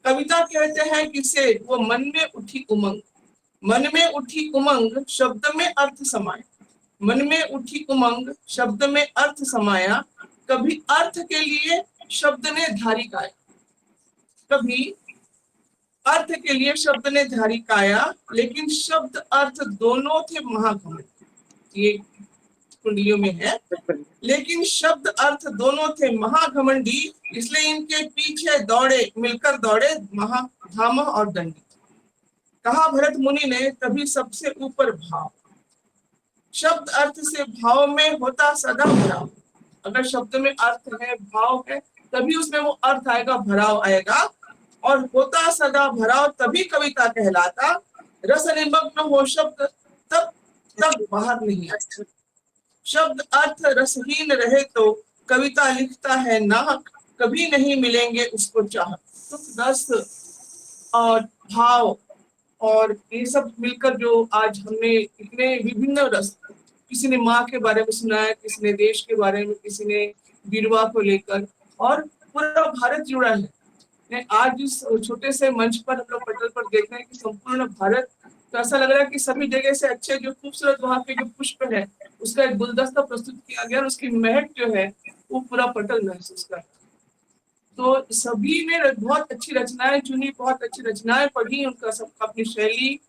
Speaker 14: कविता कहते हैं किसे, वो मन में उठी उमंग, मन में उठी उमंग शब्द में अर्थ समाया, मन में उठी उमंग शब्द में अर्थ समाया, कभी अर्थ के लिए शब्द ने धारी गाया। कभी अर्थ के लिए शब्द ने धारी काया, लेकिन शब्द अर्थ दोनों थे महाघमंड। ये कुंडलियों में है, लेकिन शब्द अर्थ दोनों थे महाघमंडी, इसलिए इनके पीछे दौड़े, मिलकर दौड़े धामह और दंडी। कहा भरत मुनि ने तभी सबसे ऊपर भाव। शब्द अर्थ से भाव में होता सदा भराव। अगर शब्द में अर्थ है, भाव है, तभी उसमें वो अर्थ आएगा, भराव आएगा, और होता सदा भराव तभी कविता कहलाता। रस निमग्न हो शब्द तब तक बाहर नहीं आता। शब्द अर्थ रसहीन रहे तो कविता लिखता है नाहक, कभी नहीं मिलेंगे उसको चाहत। तो रस और भाव और ये सब मिलकर जो आज हमने इतने विभिन्न रस, किसी ने माँ के बारे में सुनाया, किसी ने देश के बारे में, किसी ने बीरवा को लेकर, और पूरा भारत जुड़ा है। आज इस छोटे से मंच पर हम लोग पटल पर देख रहे हैं कि संपूर्ण भारत, तो ऐसा लग रहा है कि सभी जगह से अच्छे जो खूबसूरत वहाँ के जो पुष्प है उसका एक गुलदस्ता प्रस्तुत किया गया और उसकी महक जो है वो पूरा पटल महसूस कर। तो सभी ने बहुत अच्छी रचनाएं चुनी, बहुत अच्छी रचनाएं पढ़ी, उनका सबका अपनी शैली,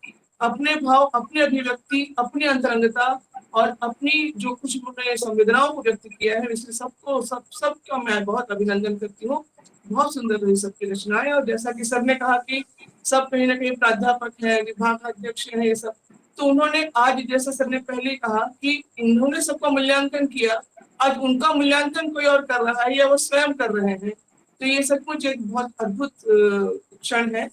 Speaker 14: अपने भाव, अपनी अभिव्यक्ति, अपनी अंतरंगता और अपनी जो कुछ उन्होंने संवेदनाओं को व्यक्त किया है, इसलिए सबका मैं बहुत अभिनंदन करती हूँ। बहुत सुंदर रही सबकी रचनाएं। और जैसा कि सर ने कहा कि सब कहीं ना कहीं प्राध्यापक है, विभाग अध्यक्ष है, ये सब, तो उन्होंने आज, जैसा सर ने पहले कहा कि उन्होंने सबका मूल्यांकन किया, आज उनका मूल्यांकन कोई और कर रहा है या वो स्वयं कर रहे हैं, तो ये सचमुच एक बहुत अद्भुत क्षण है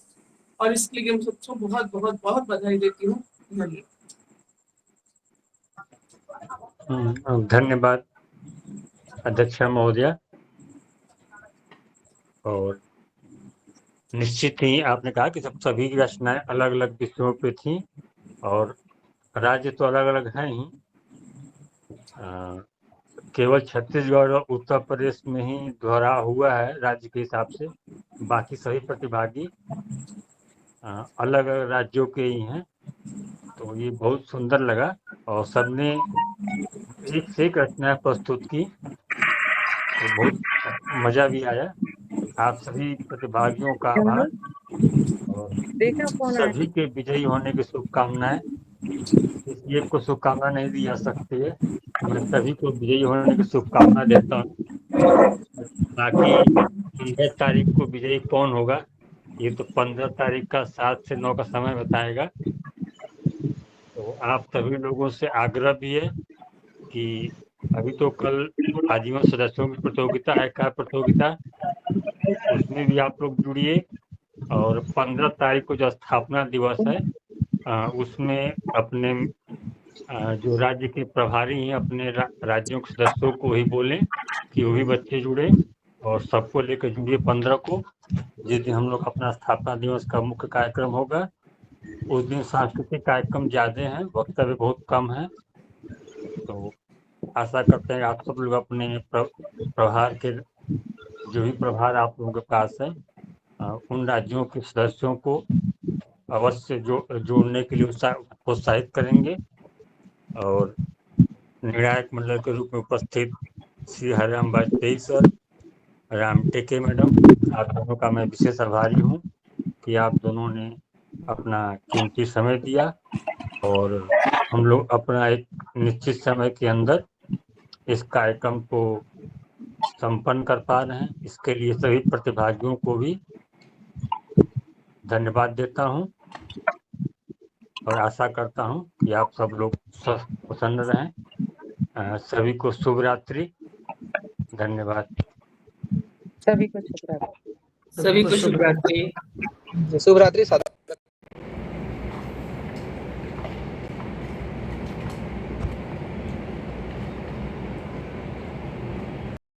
Speaker 14: और इसके लिए हम सबको बहुत बहुत बहुत बधाई देती हूँ। धन्यवाद।
Speaker 1: धन्यवाद अध्यक्षा महोदया। और निश्चित ही आपने कहा कि सभी की रचनाएं अलग अलग विषयों पे थी और राज्य तो अलग अलग हैं ही, केवल छत्तीसगढ़ और उत्तर प्रदेश में ही दोहरा हुआ है राज्य के हिसाब से। बाकी सभी प्रतिभागी अलग अलग राज्यों के ही हैं। तो ये बहुत सुंदर लगा और सबने एक से एक रचनाएं प्रस्तुत की, तो बहुत मजा भी आया। आप सभी प्रतिभागियों का आभार और सभी के विजयी होने की शुभकामनाएं। किसी एक को शुभकामना नहीं दी जा सकती है, मैं सभी को विजयी होने की शुभकामना देता हूँ। बाकी 15 तारीख को विजयी कौन होगा ये तो 15 तारीख का 7 से 9 का समय बताएगा। तो आप सभी लोगों से आग्रह भी है कि अभी तो कल आजीवन सदस्यों की प्रतियोगिता है, कार्य प्रतियोगिता, उसमें भी आप लोग जुड़िए। और 15 तारीख को जो स्थापना दिवस है उसमें अपने जो राज्य के प्रभारी हैं अपने राज्यों के सदस्यों को ही बोलें कि वो भी बच्चे जुड़े और सबको लेकर जुड़िए 15 को, जिस दिन हम लोग अपना स्थापना दिवस का मुख्य कार्यक्रम होगा। उस दिन सांस्कृतिक कार्यक्रम ज़्यादा हैं, वक्तव्य बहुत कम है। तो आशा करते हैं आप सब लोग अपने प्रभार के जो भी प्रभार आप लोगों के पास है उन राज्यों के सदस्यों को अवश्य जोड़ने के लिए प्रोत्साहित करेंगे। और निर्णायक मंडल के रूप में उपस्थित श्री हरिराम वाजपेयी सर, राम टेके मैडम, आप दोनों का मैं विशेष आभारी हूँ कि आप दोनों ने अपना कीमती समय दिया और हम लोग अपना एक निश्चित समय के अंदर इस कार्यक्रम को संपन्न कर पा रहे हैं। इसके लिए सभी प्रतिभागियों को भी धन्यवाद देता हूं और आशा करता हूं कि आप सब लोग स्वस्थ प्रसन्न रहें। सभी को शुभ रात्रि। धन्यवाद।
Speaker 3: सभी को शुभ रात्रि।
Speaker 4: सभी को शुभ रात्रि।
Speaker 5: शुभ रात्रि।